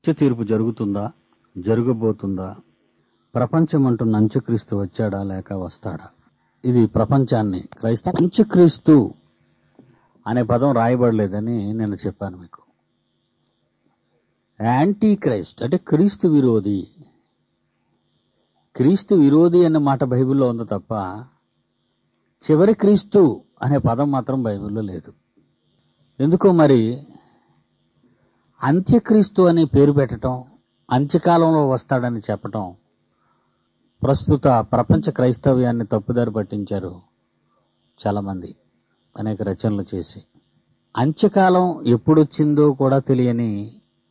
నిత్య తీర్పు జరుగుతుందా, జరగబోతుందా, ప్రపంచం అంటున్న అంత్యక్రీస్తు వచ్చాడా లేక వస్తాడా? ఇది ప్రపంచాన్ని అంత్యక్రీస్తు అనే పదం రాయబడలేదని నేను చెప్పాను మీకు. యాంటీ క్రైస్ట్ అంటే క్రీస్తు విరోధి. క్రీస్తు విరోధి అన్న మాట బైబిల్లో ఉంది తప్ప చివరి క్రీస్తు అనే పదం మాత్రం బైబిల్లో లేదు. ఎందుకో మరి అంత్యక్రీస్తు అనే పేరు పెట్టడం, అంత్యకాలంలో వస్తాడని చెప్పటం ప్రస్తుత ప్రపంచ క్రైస్తవ్యాన్ని తప్పుదారి పట్టించారు చాలామంది అనేక రచనలు చేసి. అంత్యకాలం ఎప్పుడొచ్చిందో కూడా తెలియని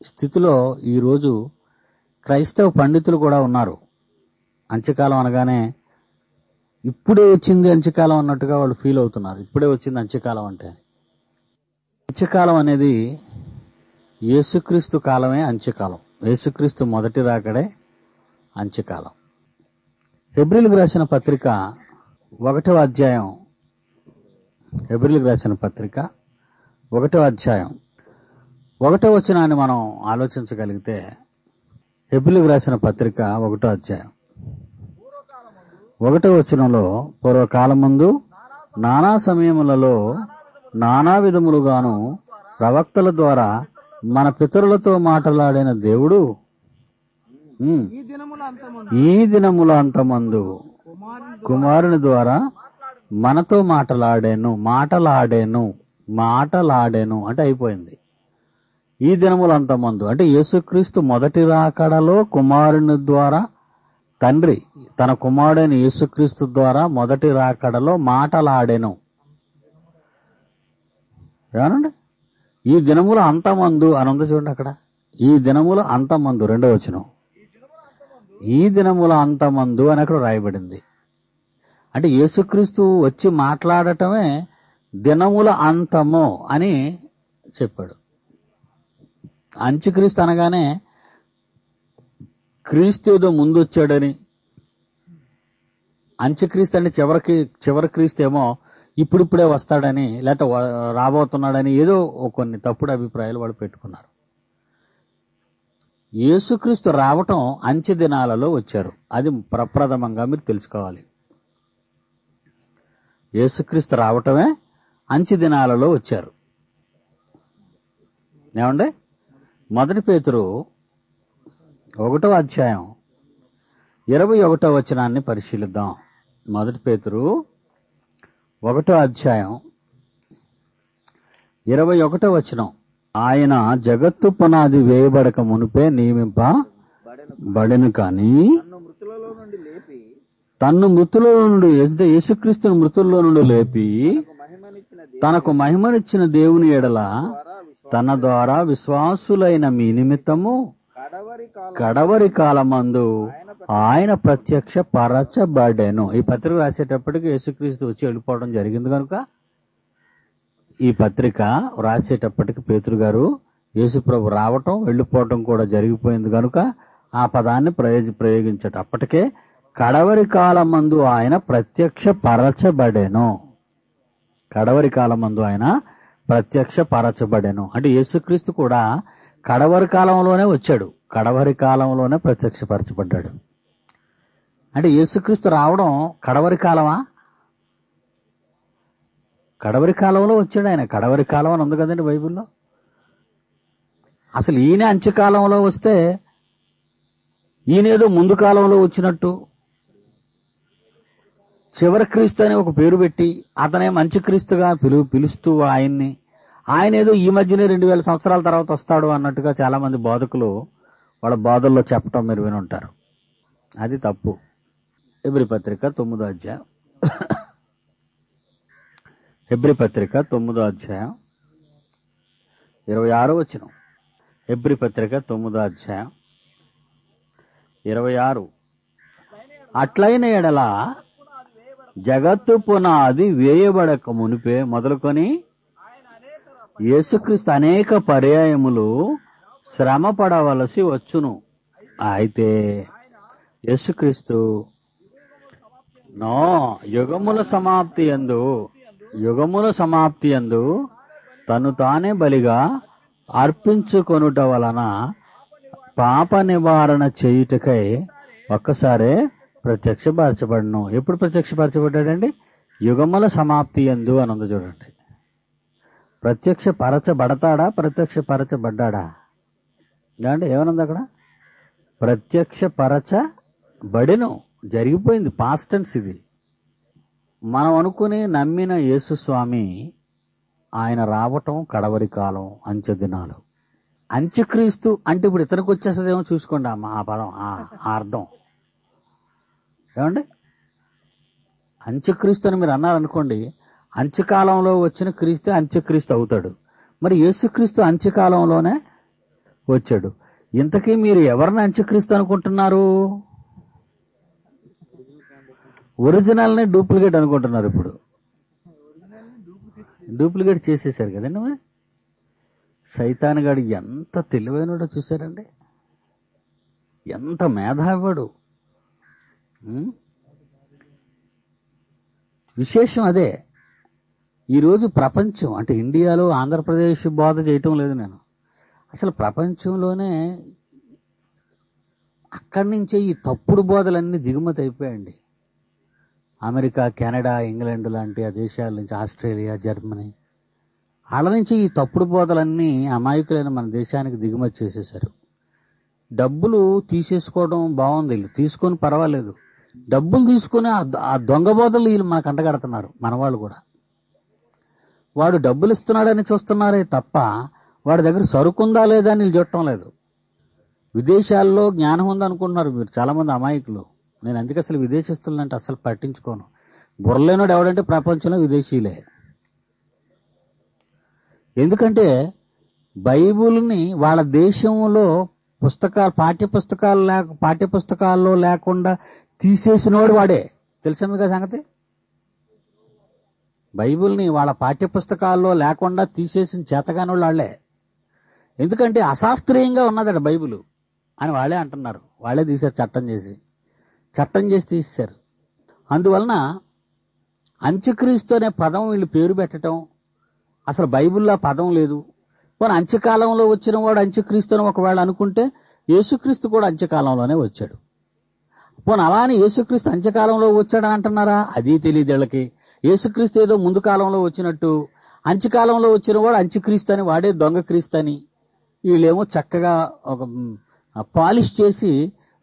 స్థితిలో ఈరోజు క్రైస్తవ పండితులు కూడా ఉన్నారు. అంత్యకాలం అనగానే ఇప్పుడే వచ్చింది అంత్యకాలం అన్నట్టుగా వాళ్ళు ఫీల్ అవుతున్నారు. ఇప్పుడే వచ్చింది అంత్యకాలం అంటే. అంత్యకాలం అనేది యేసుక్రీస్తు కాలమే అంత్యకాలం. యేసుక్రీస్తు మొదటి రాకడే అంత్యకాలం. హెబ్రీయులకు రాసిన పత్రిక 1వ అధ్యాయం, హెబ్రీయులకు రాసిన పత్రిక 1వ అధ్యాయం 1వ వచనాన్ని మనం ఆలోచించగలిగితే, హెబ్రీయులకు రాసిన పత్రిక 1వ అధ్యాయం 1వ వచనంలో, పూర్వకాలమందు నానా సమయములలో నానా విధములుగాను ప్రవక్తల ద్వారా మన పితరులతో మాట్లాడిన దేవుడు ఈ దినముల అంతమందు కుమారుని ద్వారా మనతో మాటలాడేను అంటే అయిపోయింది. ఈ దినముల అంతమందు అంటే యేసుక్రీస్తు మొదటి రాకడలో కుమారుని ద్వారా తండ్రి తన కుమారుడైన యేసుక్రీస్తు ద్వారా మొదటి రాకడలో మాటలాడెను. ఏమనండి? ఈ దినముల అంతమందు అని ఉంది చూడండి అక్కడ. ఈ దినముల అంతమందు, 2వ వచనం. ఈ దినముల అంతమందు అని అక్కడ రాయబడింది. అంటే యేసుక్రీస్తు వచ్చి మాట్లాడటమే దినముల అంతము అని చెప్పాడు. అంత్యక్రీస్తు అనగానే క్రీస్తు ఏదో ముందు వచ్చాడని, అంత్యక్రీస్తు అంటే చివరి క్రీస్తు ఏమో ఇప్పుడిప్పుడే వస్తాడని, లేకపోతే రాబోతున్నాడని ఏదో కొన్ని తప్పుడు అభిప్రాయాలు వాళ్ళు పెట్టుకున్నారు. యేసుక్రీస్తు రావటం అంత్య దినాలలో వచ్చారు. అది ప్రప్రథమంగా మీరు తెలుసుకోవాలి. యేసుక్రీస్తు రావటమే అంత్య దినాలలో వచ్చారు. ఏమండి? 1 పేతురు 1వ అధ్యాయం 21వ వచనాన్ని పరిశీలిద్దాం. 1 పేతురు 1వ అధ్యాయం 21వ వచనం. ఆయన జగత్తు పునాది వేయబడక మునిపే నియమింపబడెను కానీ తన్ను మృతులలో నుండి యేసుక్రీస్తును మృతుల్లో నుండి లేపి తనకు మహిమనిచ్చిన దేవుని ఎడల తన ద్వారా విశ్వాసులైన మీ నిమిత్తము కడవరి కాలమందు ఆయన ప్రత్యక్ష పరచబడెను. ఈ పత్రిక రాసేటప్పటికి యేసుక్రీస్తు వచ్చి వెళ్ళిపోవడం జరిగింది కనుక, ఈ పత్రిక రాసేటప్పటికి పేతురు గారు యేసుప్రభు రావటం వెళ్ళిపోవటం కూడా జరిగిపోయింది కనుక ఆ పదాన్ని ప్రయోగించేటప్పటికే కడవరి కాలమందు ఆయన ప్రత్యక్ష పరచబడెను. కడవరి కాలమందు ఆయన ప్రత్యక్ష పరచబడెను అంటే యేసుక్రీస్తు కూడా కడవరి కాలంలోనే వచ్చాడు, కడవరి కాలంలోనే ప్రత్యక్షపరచబడ్డాడు. అంటే యేసుక్రీస్తు రావడం కడవరి కాలమా? కడవరి కాలంలో వచ్చాడు ఆయన. కడవరి కాలం అని ఉంది కదండి బైబిల్లో. అసలు ఈయన అంత్యకాలంలో వస్తే ఈయనేదో ముందు కాలంలో వచ్చినట్టు చివరి క్రీస్తు అని ఒక పేరు పెట్టి అతనేం అంత్యక్రీస్తుగా పిలుస్తూ ఆయన ఏదో ఈ మధ్యనే 2000 సంవత్సరాల తర్వాత వస్తాడు అన్నట్టుగా చాలా మంది బోధకులు వాళ్ళ బోధల్లో చెప్పటం మీరు వినుంటారు. అది తప్పు. హెబ్రీ పత్రిక 9వ అధ్యాయం, హెబ్రీ పత్రిక 9వ అధ్యాయం 26వ వచనం. హెబ్రీ పత్రిక 9వ అధ్యాయం 26. అట్లైన ఎడల జగత్తు పునాది వేయబడక మునిపే మొదలుకొని యేసుక్రీస్తు అనేక పర్యాయములు శ్రమ పడవలసి వచ్చును. అయితే యేసుక్రీస్తు యుగముల సమాప్తి యందు తను తానే బలిగా అర్పించుకొనుట వలన పాప నివారణ చేయుటకై ఒక్కసారే ప్రత్యక్షపరచబడను. ఎప్పుడు ప్రత్యక్షపరచబడ్డాడండి? యుగముల సమాప్తి యందు అని ఉంది చూడండి. ప్రత్యక్షపరచబడతాడా, ప్రత్యక్షపరచబడ్డాడా? అంటే ఏమనుంది అక్కడ? ప్రత్యక్షపరచబడెను, జరిగిపోయింది, పాస్ట్ టెన్స్ ఇది. మనం అనుకుని నమ్మిన యేసు స్వామి ఆయన రావటం కడవరి కాలం, అంచె దినాలు. అంత్యక్రీస్తు అంటే ఇప్పుడు ఇతనికి వచ్చేస్తుందేమో చూసుకోండి ఆ పదం, ఆ అర్థం ఏమండి. అంత్యక్రీస్తు అని మీరు అన్నారనుకోండి, అంత్యకాలంలో వచ్చిన క్రీస్తే అంత్యక్రీస్తు అవుతాడు. మరి యేసుక్రీస్తు అంత్యకాలంలోనే వచ్చాడు. ఇంతకీ మీరు ఎవరిని అంత్యక్రీస్తు అనుకుంటున్నారు? ఒరిజినల్ని డూప్లికేట్ అనుకుంటున్నారు. ఇప్పుడు డూప్లికేట్ చేసేసారు కదండి. మరి సైతాన్ గాడు ఎంత తెలివైనడో చూశారండి, ఎంత మేధావాడు. విశేషం అదే. ఈరోజు ప్రపంచం అంటే ఇండియాలో ఆంధ్రప్రదేశ్ బోధ చేయటం లేదు నేను, అసలు ప్రపంచంలోనే అక్కడి నుంచే ఈ తప్పుడు బోధలన్నీ దిగుమతి అయిపోయాయండి. అమెరికా, కెనడా, ఇంగ్లాండ్ లాంటి ఆ దేశాల నుంచి, ఆస్ట్రేలియా, జర్మనీ, వాళ్ళ నుంచి ఈ తప్పుడు బోధలన్నీ అమాయకులైన మన దేశానికి దిగుమతి చేసేశారు. డబ్బులు తీసేసుకోవడం బాగుంది, వీళ్ళు తీసుకొని పర్వాలేదు. డబ్బులు తీసుకుని ఆ దొంగ బోధలు వీళ్ళు మనకు అంటగడుతున్నారు, మనవాళ్ళు కూడా. వాడు డబ్బులు ఇస్తున్నాడని చూస్తున్నారే తప్ప వాడి దగ్గర సరుకుందా లేదా అని వీళ్ళు చూడటం లేదు. విదేశాల్లో జ్ఞానం ఉందనుకుంటున్నారు మీరు చాలా మంది అమాయకులు. నేను అందుకే అసలు విదేశస్తులంటే అసలు పట్టించుకోను. బుర్రలేనోడు ఎవడంటే ప్రపంచంలో విదేశీయులే. ఎందుకంటే బైబుల్ని వాళ్ళ దేశంలో పాఠ్యపుస్తకాల్లో లేకుండా తీసేసినోడు వాడే. తెలుసా మీకు ఆ సంగతి? బైబుల్ని వాళ్ళ పాఠ్యపుస్తకాల్లో లేకుండా తీసేసిన చేతగానోళ్ళు వాళ్లే. ఎందుకంటే అశాస్త్రీయంగా ఉన్నదట బైబుల్ అని వాళ్ళే అంటున్నారు. వాళ్ళే తీశారు, చట్టం చేసి తీసేశారు. అందువలన అంత్యక్రీస్తు అనే పదం వీళ్ళు పేరు పెట్టడం, అసలు బైబిల్లో పదం లేదు. పోనీ అంత్యకాలంలో వచ్చిన వాడు అంత్యక్రీస్తు అని ఒకవేళ అనుకుంటే యేసుక్రీస్తు కూడా అంత్యకాలంలోనే వచ్చాడు. పోనీ అలా అని యేసుక్రీస్తు అంత్యకాలంలో వచ్చాడని అంటున్నారా? అది తెలియదు వీళ్ళకి. యేసుక్రీస్తు ఏదో ముందు కాలంలో వచ్చినట్టు, అంత్యకాలంలో వచ్చిన వాడు అంత్యక్రీస్తు అని, వాడే దొంగ క్రీస్తు అని వీళ్ళేమో చక్కగా ఒక పాలిష్ చేసి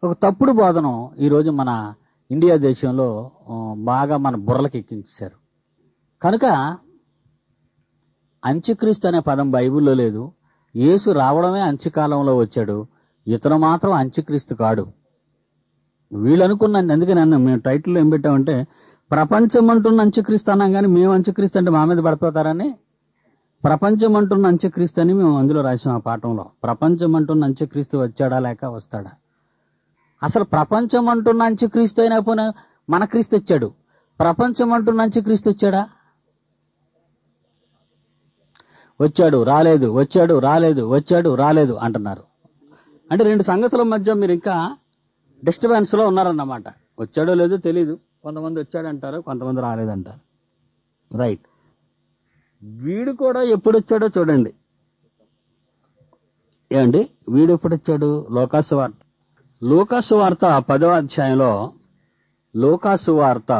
ఒక తప్పుడు బోధనం ఈరోజు మన ఇండియా దేశంలో బాగా మన బుర్రలకు ఎక్కించారు. కనుక అంత్యక్రీస్తు అనే పదం బైబిల్లో లేదు. యేసు రావడమే అంత్యకాలంలో వచ్చాడు, ఇతను మాత్రం అంత్యక్రీస్తు కాడు. వీళ్ళు అనుకున్నాను. అందుకే మేము టైటిల్లో ఏం పెట్టామంటే ప్రపంచం అంటున్న అంత్యక్రీస్తు అన్నాం, కానీ మేము అంత్యక్రీస్తు అంటే మా మీద పడిపోతారని ప్రపంచం అంటున్న అంత్యక్రీస్తు అని మేము అందులో రాసాం ఆ పాఠంలో. ప్రపంచం అంటున్న అంత్యక్రీస్తు వచ్చాడా లేక వస్తాడా? అసలు ప్రపంచం అంటున్న అంత్యక్రీస్తు అయినా పోనీ మన క్రీస్తు వచ్చాడు, ప్రపంచం అంటున్న అంత్యక్రీస్తు వచ్చాడా? వచ్చాడు రాలేదు, వచ్చాడు రాలేదు, వచ్చాడు రాలేదు అంటున్నారు. అంటే రెండు సంగతుల మధ్య మీరు ఇంకా డిస్టర్బెన్స్ లో ఉన్నారన్నమాట. వచ్చాడో లేదో తెలీదు. కొంతమంది వచ్చాడంటారు, కొంతమంది రాలేదంటారు. రైట్. వీడు కూడా ఎప్పుడు వచ్చాడో చూడండి. ఏమండి, వీడు ఎప్పుడు వచ్చాడు? లూకాసు వార్త 10వ అధ్యాయంలో, లూకాసు వార్త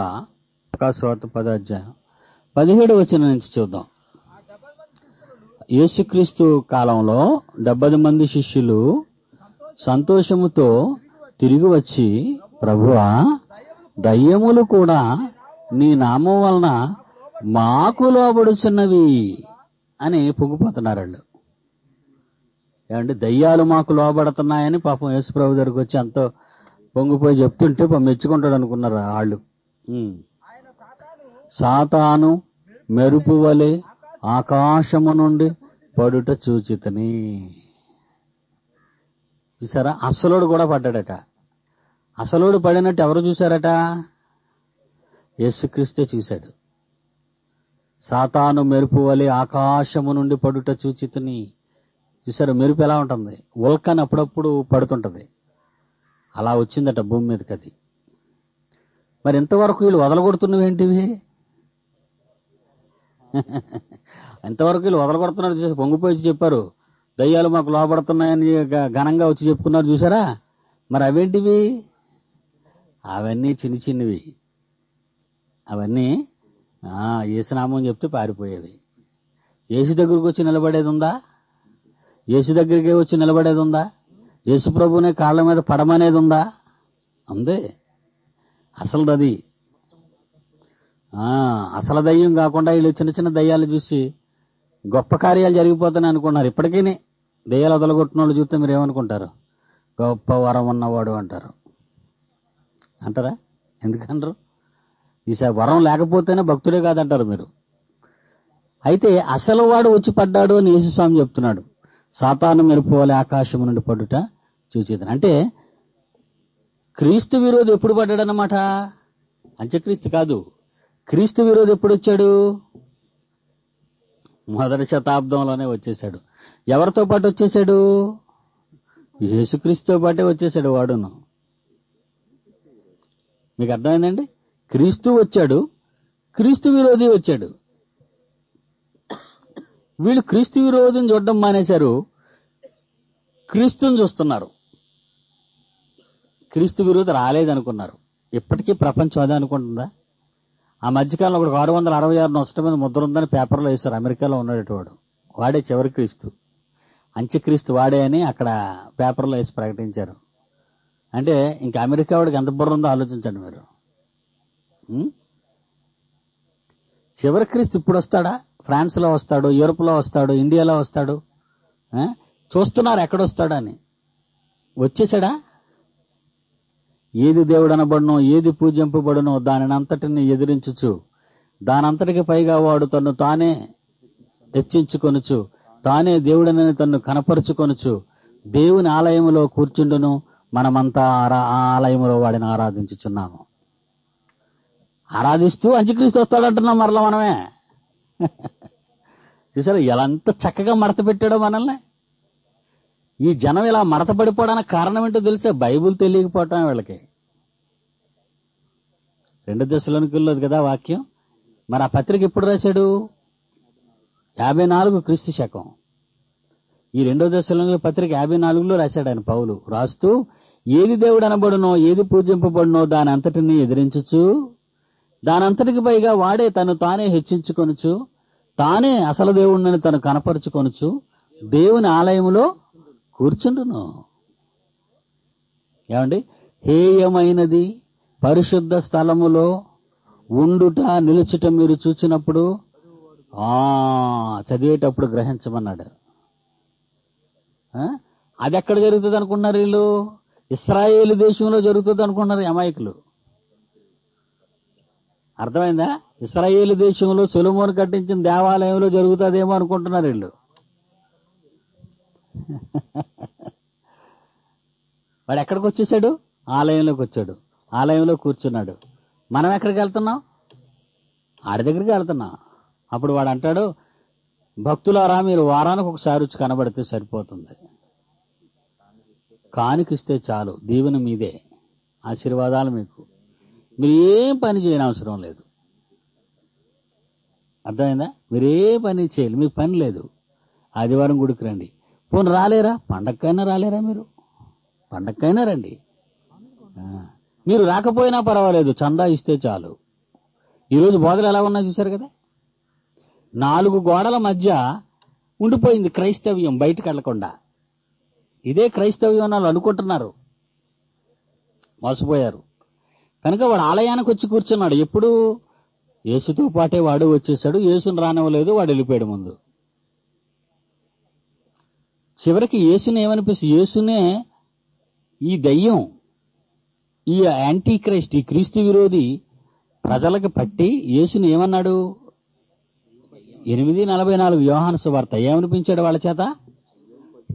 10వ అధ్యాయం 17వ వచనం నుంచి చూద్దాం. యేసుక్రీస్తు కాలంలో 70 మంది శిష్యులు సంతోషముతో తిరిగి వచ్చి, ప్రభువా, దయ్యములు కూడా నీ నామం వలన మాకు లోబడుచున్నవి అని పొంగిపోతున్నారు వాళ్ళు. ఏమంటే దయ్యాలు మాకు లోబడుతున్నాయని పాపం యేసు ప్రభు దగ్గరికి వచ్చి అంతో పొంగిపోయి చెప్తుంటే మెచ్చుకుంటాడు అనుకున్నారు వాళ్ళు. సాతాను మెరుపు వలె ఆకాశము నుండి పడుట చూచితని. చూసారా? అసలుడు కూడా పడ్డాడట. అసలుడు పడినట్టు ఎవరు చూశారట? యేసుక్రీస్తే చూశాడు. సాతాను మెరుపు వలె ఆకాశము నుండి పడుట చూచితని. చూసారు మెరుపు ఎలా ఉంటుంది? ఉల్కని అప్పుడప్పుడు పడుతుంటది, అలా వచ్చిందట భూమి మీదకి అది. మరి ఇంతవరకు వీళ్ళు వదలగొడుతున్నవేంటివి? ఎంతవరకు వీళ్ళు వదలగొడుతున్నారు చూసి పొంగిపోయి చెప్పారు, దయ్యాలు మాకు లోపడుతున్నాయని ఘనంగా వచ్చి చెప్పుకున్నారు చూసారా? మరి అవేంటివి? అవన్నీ చిన్ని చిన్నవి. అవన్నీ యేసునామం చెప్తే పారిపోయేవి. యేసు దగ్గరికి వచ్చి నిలబడేది ఉందా? యేసు దగ్గరికి వచ్చి నిలబడేది ఉందా? యేసు ప్రభునే కాళ్ళ మీద పడమనేది ఉందా? ఉంది. అసలు అది అసలు దయ్యం కాకుండా వీళ్ళు చిన్న చిన్న దయ్యాలు చూసి గొప్ప కార్యాలు జరిగిపోతాయని అనుకున్నారు. ఇప్పటికీ దయ్యాలు వదలగొట్టిన వాళ్ళు చూస్తే మీరు ఏమనుకుంటారు? గొప్ప వరం ఉన్నవాడు అంటారు. అంటారా? ఎందుకంటారు? ఈసారి వరం లేకపోతేనే భక్తుడే కాదంటారు మీరు. అయితే అసలు వాడు వచ్చి పడ్డాడు అని యేసుస్వామి చెప్తున్నాడు. సాతాను మెరుపు వలె ఆకాశం నుండి పడుట చూచేదని. అంటే క్రీస్తు విరోధి ఎప్పుడు పడ్డాడన్నమాట? అంత్యక్రీస్తు కాదు. క్రీస్తు విరోధి ఎప్పుడు వచ్చాడు? మొదటి శతాబ్దంలోనే వచ్చేశాడు. ఎవరితో పాటు వచ్చేశాడు? యేసుక్రీస్తుతో పాటే వచ్చేశాడు వాడును. మీకు అర్థమైందండి? క్రీస్తు వచ్చాడు, క్రీస్తు విరోధి వచ్చాడు. వీళ్ళు క్రీస్తు విరోధిని చూడడం మానేశారు, క్రీస్తుని చూస్తున్నారు. క్రీస్తు విరోధి రాలేదనుకున్నారు. ఇప్పటికీ ప్రపంచం అదే అనుకుంటుందా? ఆ మధ్యకాలంలో ఒకటి 666 నొసట మీద ముద్ర ఉందని పేపర్లో వేశారు. అమెరికాలో ఉన్నాడేటవాడు. వాడే చివరి క్రీస్తు, అంత్యక్రీస్తు వాడే అని అక్కడ పేపర్లో వేసి ప్రకటించారు. అంటే ఇంకా అమెరికా వాడికి ఎంత బుర్ర ఉందో ఆలోచించండి మీరు. చివరి క్రీస్తు ఇప్పుడు వస్తాడా? ఫ్రాన్స్ లో వస్తాడు, యూరోప్ లో వస్తాడు, ఇండియాలో వస్తాడు. చూస్తున్నారు ఎక్కడొస్తాడని. వచ్చేసాడా? ఏది దేవుడు అనబడునో, ఏది పూజింపబడునో దానిని అంతటిని ఎదిరించుచు, దానంతటికి పైగా వాడు తన్ను తానే హెచ్చించుకొనుచు, తానే దేవుడనని తన్ను కనపరుచుకొనుచు దేవుని ఆలయములో కూర్చుండును. మనమంతా ఆ ఆలయములో వాడిని ఆరాధించుచున్నాము. ఆరాధిస్తూ అంత్యక్రీస్తు వస్తాడంటున్నాం మరలా మనమే. చూసారా ఎంత చక్కగా మడత పెట్టాడో మనల్ని. ఈ జనం ఇలా మడత పడిపోవడానికి కారణం ఏంటో తెలిసే? బైబుల్ తెలియకపోవటం వీళ్ళకి. 2 దశలోనికల్లో కదా వాక్యం. మరి ఆ పత్రిక ఎప్పుడు రాశాడు? 54 క్రీస్తు శకం. ఈ 2 దశలోనికల పత్రిక 54లో రాశాడు ఆయన పౌలు. రాస్తూ ఏది దేవుడు అనబడునో, ఏది పూజింపబడునో దాని అంతటిని ఎదిరించుచు, దానంతటికి పైగా వాడే తను తానే హెచ్చించుకొనుచు, తానే అసలు దేవుడిని తను కనపరుచుకొనుచు దేవుని ఆలయములో కూర్చుండును. ఏమండి? హేయమైనది పరిశుద్ధ స్థలములో ఉండుట నిలుచుట మీరు చూచినప్పుడు చదివేటప్పుడు గ్రహించమన్నాడు. అది ఎక్కడ జరుగుతుంది అనుకున్నారు వీళ్ళు? ఇశ్రాయేలు దేశంలో జరుగుతుంది అనుకున్నారు అమాయకులు. అర్థమైందా? ఇశ్రాయేలు దేశంలో సొలొమోను కట్టించిన దేవాలయంలో జరుగుతుందేమో అనుకుంటున్నారు వీళ్ళు. వాడు ఎక్కడికి వచ్చేసాడు? ఆలయంలోకి వచ్చాడు, ఆలయంలో కూర్చున్నాడు. మనం ఎక్కడికి వెళ్తున్నాం? ఆడి దగ్గరికి వెళ్తున్నాం. అప్పుడు వాడు అంటాడు, భక్తులారా మీరు వారానికి ఒకసారి వచ్చి కనబడితే సరిపోతుంది, కానుకిస్తే చాలు, దీవెన మీదే, ఆశీర్వాదాలు మీకు, మీరు ఏం పని చేయని అవసరం లేదు. అర్థమైందా? మీరే పని చేయాలి, మీకు పని లేదు. ఆదివారం గుడికి రండి. పోనీ రాలేరా? పండక్కైనా రాలేరా? మీరు పండక్కైనా రండి. మీరు రాకపోయినా పర్వాలేదు, చందా ఇస్తే చాలు. ఈరోజు బోధలు ఎలా ఉన్నా చూశారు కదా. 4 గోడల మధ్య ఉండిపోయింది క్రైస్తవ్యం, బయటకు వెళ్లకుండా. ఇదే క్రైస్తవ్యం వాళ్ళు అనుకుంటున్నారు, మోసపోయారు. కనుక వాడు ఆలయానికి వచ్చి కూర్చున్నాడు. ఎప్పుడు? యేసుతో పాటే వాడు వచ్చేసాడు. యేసుని రానివ్వలేదు, వాడు వెళ్ళిపోయాడు ముందు. చివరికి యేసుని ఏమనిపిస్తుంది? యేసునే ఈ దయ్యం, ఈ యాంటీ క్రైస్ట్, ఈ క్రీస్తు విరోధి ప్రజలకు పట్టి యేసుని ఏమన్నాడు? 8:44 యోహాను సువార్త. ఏమనిపించాడు వాళ్ళ చేత?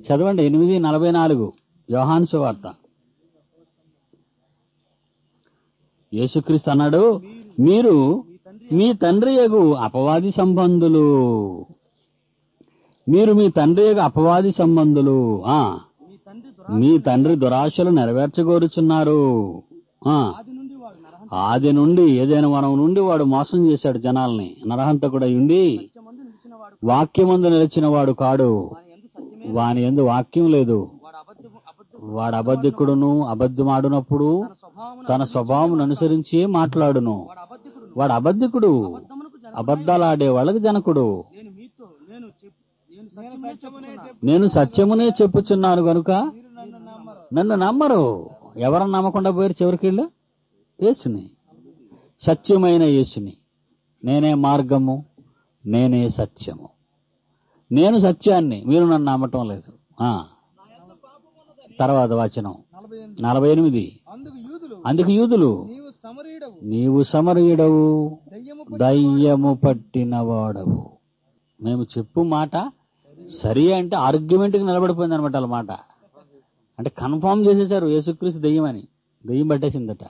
చదవండి. 8:44 యోహాను సువార్త. యేసుక్రీస్తు అన్నాడు, మీరు మీ తండ్రి యగు అపవాది సంబంధులు, మీరు మీ తండ్రి యగు అపవాది సంబంధులు, మీ తండ్రి దురాశలు నెరవేర్చగోరుచున్నారు. ఆది నుండి ఏదైనా వనం నుండి వాడు మోసం చేశాడు జనాల్ని. నరహంతకుడై ఉండి వాక్యమందు నిలిచిన వాడు కాడు, వాని యందు వాక్యం లేదు. వాడు అబద్ధికుడును, అబద్ధమాడునప్పుడు తన స్వభావం అనుసరించి మాట్లాడును. వాడు అబద్ధికుడు, అబద్ధాలాడే వాళ్ళకి జనకుడు. నేను సత్యమునే చెప్పుచున్నాను గనుక నన్ను నమ్మరు. ఎవరన్నా నమ్మకుండా పోయారు చివరికి వీళ్ళు? యేసుని, సత్యమైన యేసుని. నేనే మార్గము, నేనే సత్యము, నేను సత్యాన్ని, మీరు నన్ను నమ్మటం లేదు. తర్వాత వచనం 48. అందుకు యూదులు నీవు సమరయుడవు, దయ్యము పట్టినవాడవు. మేము చెప్పు మాట సరి అంటే ఆర్గ్యుమెంట్కి నిలబడిపోయింది అనమాట. వాళ్ళ మాట అంటే కన్ఫర్మ్ చేసేశారు యేసుక్రీస్తు దెయ్యమని. దెయ్యం పట్టేసిందట.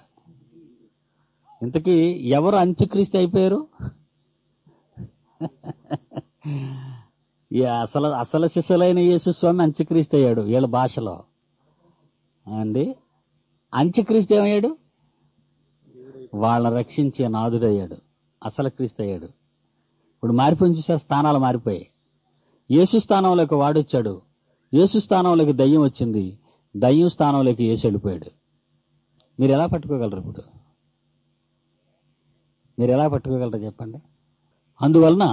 ఇంతకీ ఎవరు అంత్యక్రీస్తు అయిపోయారు? అసలు శిశులైన యేసుస్వామి అంత్యక్రీస్తు అయ్యాడు వీళ్ళ భాషలో అండి. అంత్యక్రీస్తు ఏమయ్యాడు? వాళ్ళని రక్షించే నాదుడయ్యాడు, అసలు క్రీస్తు అయ్యాడు. ఇప్పుడు మారిపోయి చూసారు, స్థానాలు మారిపోయాయి. యేసు స్థానంలోకి వాడొచ్చాడు, యేసు స్థానంలోకి దయ్యం వచ్చింది, దయ్యం స్థానంలోకి యేసు వెళ్ళిపోయాడు. మీరు ఎలా పట్టుకోగలరు? ఇప్పుడు మీరు ఎలా పట్టుకోగలరు చెప్పండి? అందువలన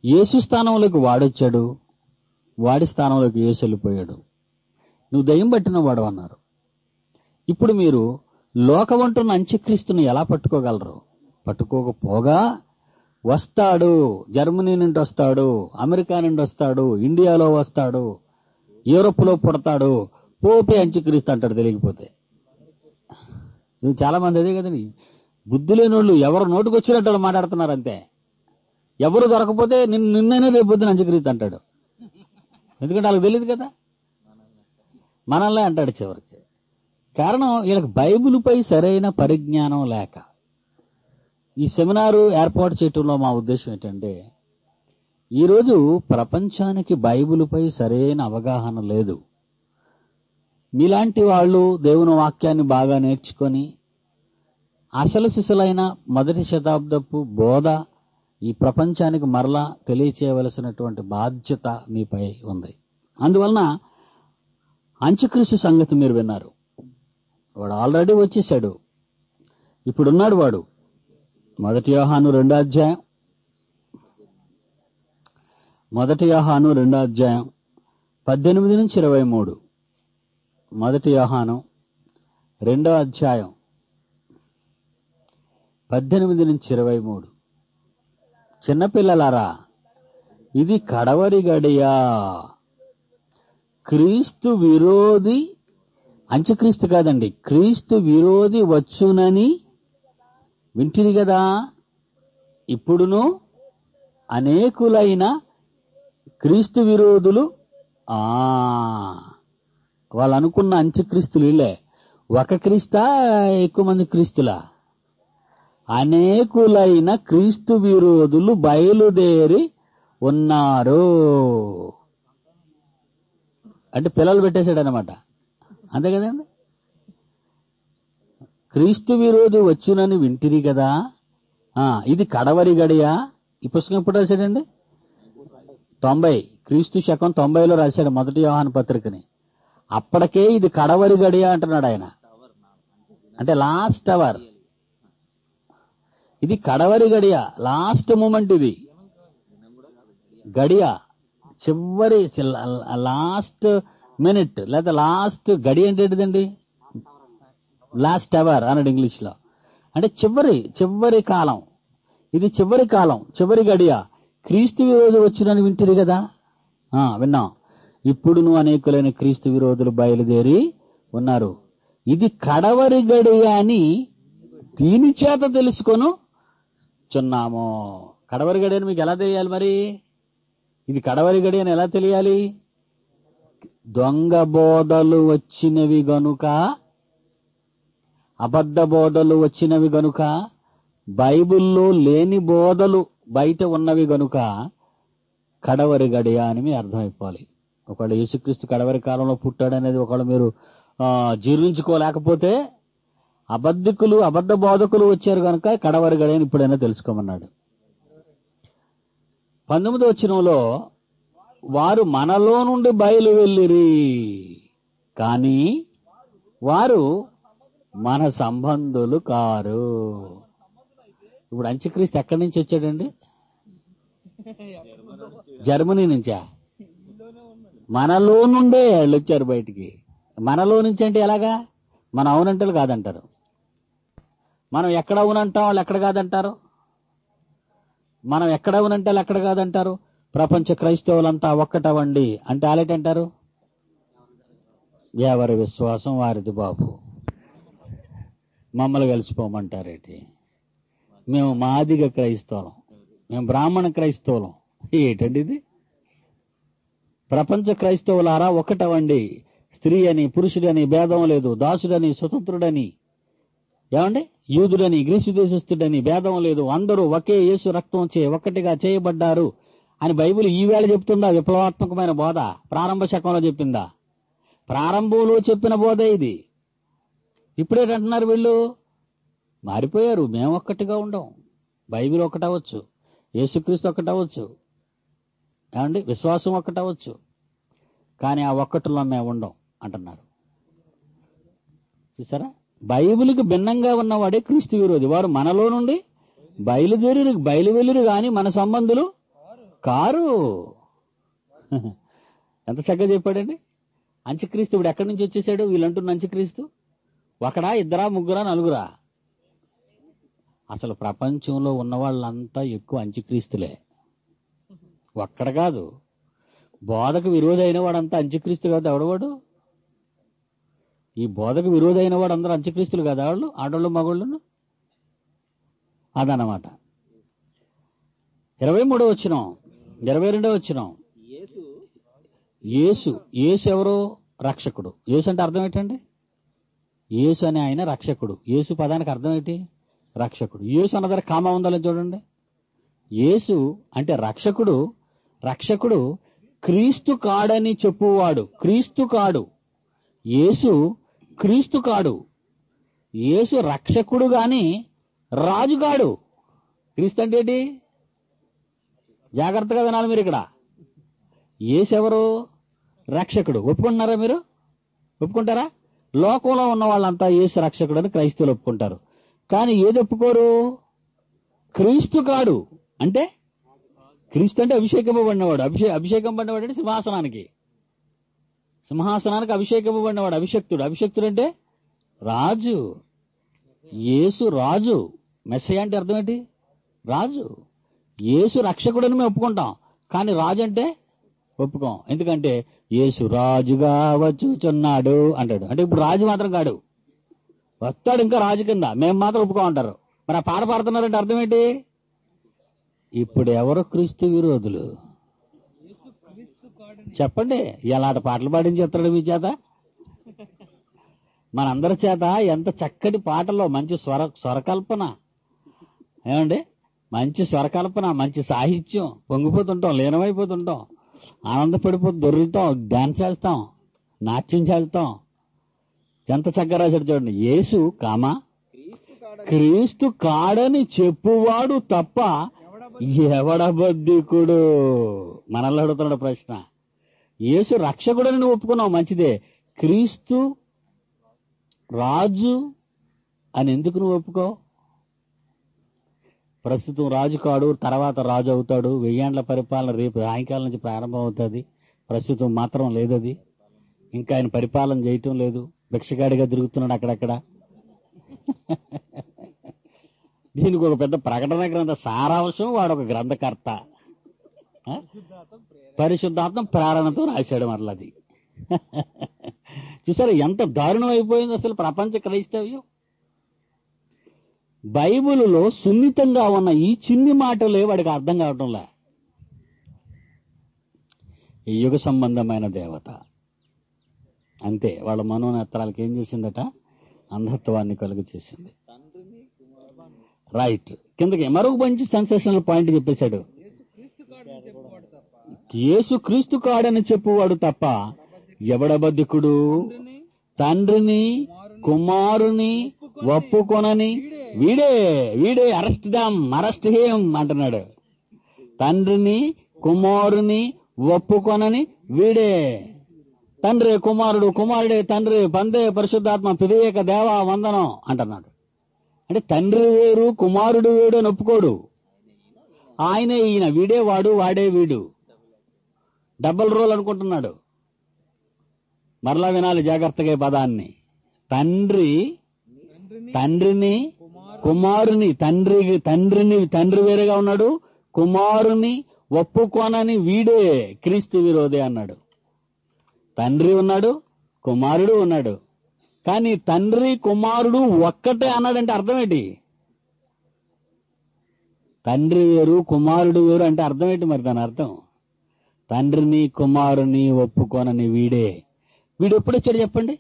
యేసు స్థానంలోకి వాడొచ్చాడు, వాడి స్థానంలోకి యేసు వెళ్ళిపోయాడు. నువ్వు దయ్యం పట్టిన వాడు అన్నారు. ఇప్పుడు మీరు లోకమంటున్న అంత్యక్రీస్తుని ఎలా పట్టుకోగలరు? పట్టుకోకపోగా వస్తాడు, జర్మనీ నుండి వస్తాడు, అమెరికా నుండి వస్తాడు, ఇండియాలో వస్తాడు, యూరోప్ లో పుడతాడు, పోపే అంత్యక్రీస్తు అంటాడు తెలియకపోతే. నువ్వు చాలా మంది అదే కదండి, బుద్ధి లేని వాళ్ళు ఎవరు నోటికి వచ్చినట్టు మాట్లాడుతున్నారు అంతే. ఎవరు దొరకపోతే నిన్నైనా రేపు పొద్దున అంత్యక్రీస్తు అంటాడు. ఎందుకంటే వాళ్ళకి తెలియదు కదా, మనల్నే అంటాడు చివరికి. కారణం వీళ్ళకి బైబిల్పై సరైన పరిజ్ఞానం లేక. ఈ సెమినారు ఏర్పాటు చేయటంలో మా ఉద్దేశం ఏంటంటే, ఈరోజు ప్రపంచానికి బైబిల్పై సరైన అవగాహన లేదు. మీలాంటి వాళ్ళు దేవుని వాక్యాన్ని బాగా నేర్చుకొని అసలు సిసలైన మొదటి శతాబ్దపు బోధ ఈ ప్రపంచానికి మరలా తెలియచేయవలసినటువంటి బాధ్యత మీపై ఉంది. అందువలన అంత్యక్రీస్తు సంగతి మీరు విన్నారు. వాడు ఆల్రెడీ వచ్చేసాడు, ఇప్పుడున్నాడు వాడు. 1 యోహాను 2వ అధ్యాయం, 1 యోహాను 2వ అధ్యాయం 18 నుంచి 23. 1 యోహాను 2వ అధ్యాయం 18 నుంచి 23. చిన్నపిల్లలారా, ఇది కడవరి గడియా. క్రీస్తు విరోధి, అంత్యక్రీస్తు కాదండి, క్రీస్తు విరోధి వచ్చునని వింటిరి కదా. ఇప్పుడును అనేకులైన క్రీస్తు విరోధులు, వాళ్ళు అనుకున్న అంత్యక్రీస్తులు వీళ్ళే. ఒక క్రీస్తా, ఎక్కువ మంది క్రీస్తులా? అనేకులైన క్రీస్తు విరోధులు బయలుదేరి ఉన్నారు. అంటే పిల్లలు పెట్టేశాడు అనమాట, అంతే కదండి. క్రీస్తు విరోధి వచ్చునని వింటిరి కదా. ఇది కడవరి గడియా. ఈ పుస్తకం ఎప్పుడు రాశాడండి? 90, క్రీస్తు శకం 90లో రాశాడు 1 యోహాను పత్రికని. అప్పటికే ఇది కడవరి గడియా అంటున్నాడు ఆయన. అంటే లాస్ట్ అవర్, ఇది కడవరి గడియా, లాస్ట్ మూమెంట్. ఇది గడియా, చివరి లాస్ట్ మినిట్, లేదా లాస్ట్ గడి అంటే ఏంటిదండి? లాస్ట్ అవర్ అన్నాడు ఇంగ్లీష్ లో. అంటే చివరి కాలం. ఇది చివరి కాలం, చివరి గడియా. క్రీస్తు విరోధులు వచ్చినని వింటిరి కదా. విన్నాం. ఇప్పుడు నువ్వు అనేకులైన క్రీస్తు విరోధులు బయలుదేరి ఉన్నారు. ఇది కడవరి గడియా అని దీని చేత తెలుసుకొను చున్నాము. కడవరి గడి అని మీకు ఎలా తెలియాలి మరి? ఇది కడవరి గడి అని ఎలా తెలియాలి? దొంగ బోధలు వచ్చినవి గనుక, అబద్ధ బోధలు వచ్చినవి గనుక, బైబిల్లో లేని బోధలు బయట ఉన్నవి గనుక కడవరి గడియ అని మీ అర్థమైపోవాలి. ఒకవేళ యేసుక్రీస్తు కడవరి కాలంలో పుట్టాడనేది ఒకవేళ మీరు జీర్ణించుకోలేకపోతే, అబద్ధ బోధకులు వచ్చారు కనుక కడవరి గడియని ఇప్పుడైనా తెలుసుకోమన్నాడు. 19వ వచనంలో వారు మనలో నుండి బయలు వెళ్ళిరి, కానీ వారు మన సంబంధులు కారు. ఇప్పుడు అంత్యక్రీస్తు ఎక్కడి నుంచి వచ్చాడండి? జర్మనీ నుంచా? మనలో నుండే వాళ్ళు వచ్చారు బయటికి. మనలో నుంచి అంటే ఎలాగా? మన అవునంటలు కాదంటారు. మనం ఎక్కడ అవునంటాం, వాళ్ళు ఎక్కడ కాదంటారు. మనం ఎక్కడ అవునంటే వాళ్ళు ఎక్కడ కాదంటారు. ప్రపంచ క్రైస్తవులంతా ఒక్కటవండి అంటే వాళ్ళేటంటారు, ఎవరి విశ్వాసం వారిది బాబు, మమ్మల్ని కలిసిపోమంటారేటి, మేము మాదిగ క్రైస్తవులం, మేము బ్రాహ్మణ క్రైస్తవులం. ఏంటండి ఇది? ప్రపంచ క్రైస్తవులారా ఒక్కటవండి, స్త్రీ అని పురుషుడని భేదం లేదు, దాసుడని స్వతంత్రుడని, ఏమండి యూదుడని గ్రీసు దేశస్థుడని భేదం లేదు, అందరూ ఒకే యేసు రక్తం చే ఒక్కటిగా చేయబడ్డారు అని బైబిల్ ఈవేళ చెప్తుందా? విప్లవాత్మకమైన బోధ ప్రారంభ శకంలో చెప్పిందా? ప్రారంభంలో చెప్పిన బోధ ఇది. ఇప్పుడేటంటున్నారు వీళ్ళు? మారిపోయారు. మేము ఒక్కటిగా ఉండం. బైబిల్ ఒక్కటవచ్చు, యేసుక్రీస్తు ఒక్కటవచ్చు, ఏమండి విశ్వాసం ఒక్కటవచ్చు, కానీ ఆ ఒక్కటిలో మేము ఉండం అంటున్నారు. చూసారా? బైబిల్కి భిన్నంగా ఉన్నవాడే క్రీస్తు విరోధి. వారు మనలో నుండి బయలు వెళ్ళిరు కానీ మన సంబంధులు కారు. ఎంత చక్కగా చెప్పాడండి. అంత్యక్రీస్తు ఇప్పుడు ఎక్కడి నుంచి వచ్చేసాడు? వీళ్ళంటున్న అంత్యక్రీస్తు ఒకడా, ఇద్దరా, ముగ్గురా, నలుగురా? అసలు ప్రపంచంలో ఉన్న వాళ్ళంతా ఎక్కువ అంత్యక్రీస్తులే, ఒక్కడ కాదు. బోధకు విరోధి అయిన వాడంతా అంత్యక్రీస్తు కాదు. ఎవడవాడు? ఈ బోధకు విరోధి అయిన వాడు అందరూ అంత్యక్రీస్తులు కదా వాళ్ళు, ఆడోళ్ళు మగోళ్ళను. అదనమాట. 23వ వచనం, 22వ వచనం. యేసు ఎవరు? రక్షకుడు. యేసు అంటే అర్థం ఏంటండి? యేసు అనే ఆయన రక్షకుడు. యేసు పదానికి అర్థం ఏంటి? రక్షకుడు. యేసు అన్న దగ్గర కామా ఉండాలని చూడండి. యేసు అంటే రక్షకుడు. రక్షకుడు క్రీస్తు కాడని చెప్పువాడు. క్రీస్తు కాడు, యేసు క్రీస్తు కాడు. యేసు రక్షకుడు గాని రాజుగాడు. క్రీస్తు అంటే ఏంటి? జాగ్రత్తగా వినాలి మీరు ఇక్కడ. యేసు ఎవరు? రక్షకుడు. ఒప్పుకుంటున్నారా మీరు? ఒప్పుకుంటారా? లోకంలో ఉన్న వాళ్ళంతా యేసు రక్షకుడు అని క్రైస్తవులు ఒప్పుకుంటారు, కానీ ఏది ఒప్పుకోరు? క్రీస్తు కాడు అంటే క్రీస్తు అంటే అభిషేకింపబడినవాడు. అభిషేకింపబడినవాడు అంటే సింహాసనానికి అభిషేకింపబడినవాడు, అభిషక్తుడు. అభిషక్తుడు అంటే రాజు. యేసు రాజు. మెస్సయ్య అంటే అర్థం ఏంటి? రాజు. యేసు రక్షకుడని మేము ఒప్పుకుంటాం, కానీ రాజు అంటే ఒప్పుకోం. ఎందుకంటే యేసు రాజుగా వచ్చుచున్నాడు అంటాడు. అంటే ఇప్పుడు రాజు మాత్రం కాడు, వస్తాడు ఇంకా రాజు కింద, మేము మాత్రం ఒప్పుకోమంటారు. మరి ఆ పాట పాడుతున్నారంటే అర్థం ఏంటి? ఇప్పుడు ఎవరు క్రీస్తు విరోధులు? చెప్పండి. ఎలాంటి పాటలు పాడించేస్తాడు మీ చేత? మనందరి చేత ఎంత చక్కటి పాటల్లో మంచి స్వరకల్పన, ఏమండి మంచి స్వరకల్పన, మంచి సాహిత్యం, పొంగిపోతుంటాం, లీనమైపోతుంటాం, ఆనందపడిపోతూ దొరుకుతాం, డాన్స్ చేస్తాం, నాట్యం చేస్తాం. ఎంత చక్కగా రాశాడు చూడండి. యేసు క్రీస్తు కాడని చెప్పువాడు తప్ప ఎవడబద్ధికుడు. మనల్ని అడుగుతున్నాడు ప్రశ్న. యేసు రక్షకుడని నువ్వు ఒప్పుకున్నావు, మంచిదే. క్రీస్తు రాజు అని ఎందుకు నువ్వు ఒప్పుకో? ప్రస్తుతం రాజు కాడు, తర్వాత రాజు అవుతాడు. 1000 ఏళ్ల పరిపాలన రేపు సాయంకాలం నుంచి ప్రారంభం అవుతుంది. ప్రస్తుతం మాత్రం లేదది. ఇంకా ఆయన పరిపాలన చేయటం లేదు, భిక్షగాడిగా తిరుగుతున్నాడు అక్కడక్కడ. దీనికి ఒక పెద్ద ప్రకటన గ్రంథ సారాంశం వాడు ఒక గ్రంథకర్త, పరిశుద్ధాత్మ ప్రేరణతో రాశాడు. మరలది చూసారు ఎంత దారుణం అయిపోయింది అసలు ప్రపంచ క్రైస్తవ్యం. బైబిలులో సున్నితంగా ఉన్న ఈ చిన్ని మాటలే వాడికి అర్థం కావటంలే. ఈ యుగ సంబంధమైన దేవత అంతే, వాళ్ళ మనోనేత్రాలకు ఏం చేసిందట? అంధత్వాన్ని కలుగు చేసింది. రైట్. కిందకి మరొక మంచి సెన్సేషనల్ పాయింట్ చెప్పేశాడు. యేసు క్రీస్తు కాడని చెప్పువాడు తప్ప ఎవడబద్ధికుడు? తండ్రిని కుమారుని ఒప్పుకొనని వీడే అరెస్ట్ హిమ్ అంటున్నాడు. తండ్రిని కుమారుని ఒప్పుకొనని వీడే. తండ్రి కుమారుడు, కుమారుడే తండ్రి, పందే పరిశుద్ధాత్మ, త్రియేక దేవ వందనం అంటున్నాడు. అంటే తండ్రి వేరు కుమారుడు వేడు అని ఒప్పుకోడు. ఆయనే ఈయన, వీడే వాడు, వాడే వీడు. డబల్ రోల్ అనుకుంటున్నాడు. మరలా వినాలి జాగ్రత్తగా ఈ పదాన్ని. తండ్రిని కుమారుని, తండ్రి వేరేగా ఉన్నాడు, కుమారుని ఒప్పుకోనని వీడే క్రీస్తు విరోధి అన్నాడు. తండ్రి ఉన్నాడు, కుమారుడు ఉన్నాడు, కానీ తండ్రి కుమారుడు ఒక్కటే అన్నాడంటే అర్థం ఏంటి? తండ్రి వేరు కుమారుడు వేరు అంటే అర్థం ఏంటి? మరి దాని అర్థం తండ్రిని కుమారుని ఒప్పుకోనని వీడే. వీడు ఎప్పుడు వచ్చాడు చెప్పండి?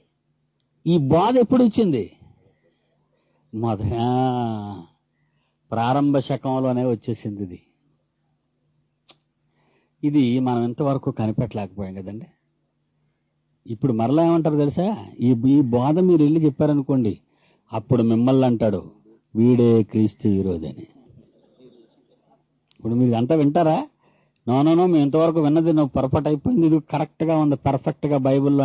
ఈ బాధ ఎప్పుడు ఇచ్చింది? ప్రారంభ శకంలోనే వచ్చేసింది. ఇది మనం ఇంతవరకు కనిపెట్టలేకపోయాం కదండి. ఇప్పుడు మరలా ఏమంటారు తెలుసా? ఈ బాధ మీరు వెళ్ళి చెప్పారనుకోండి, అప్పుడు మిమ్మల్ని అంటాడు వీడే క్రీస్తు విరోధి అని. ఇప్పుడు మీరు అంతా వింటారా? నో మేము ఇంతవరకు విన్నది నువ్వు పొరపాటు అయిపోయింది, ఇది కరెక్ట్ గా ఉంది, పర్ఫెక్ట్ గా బైబిల్లో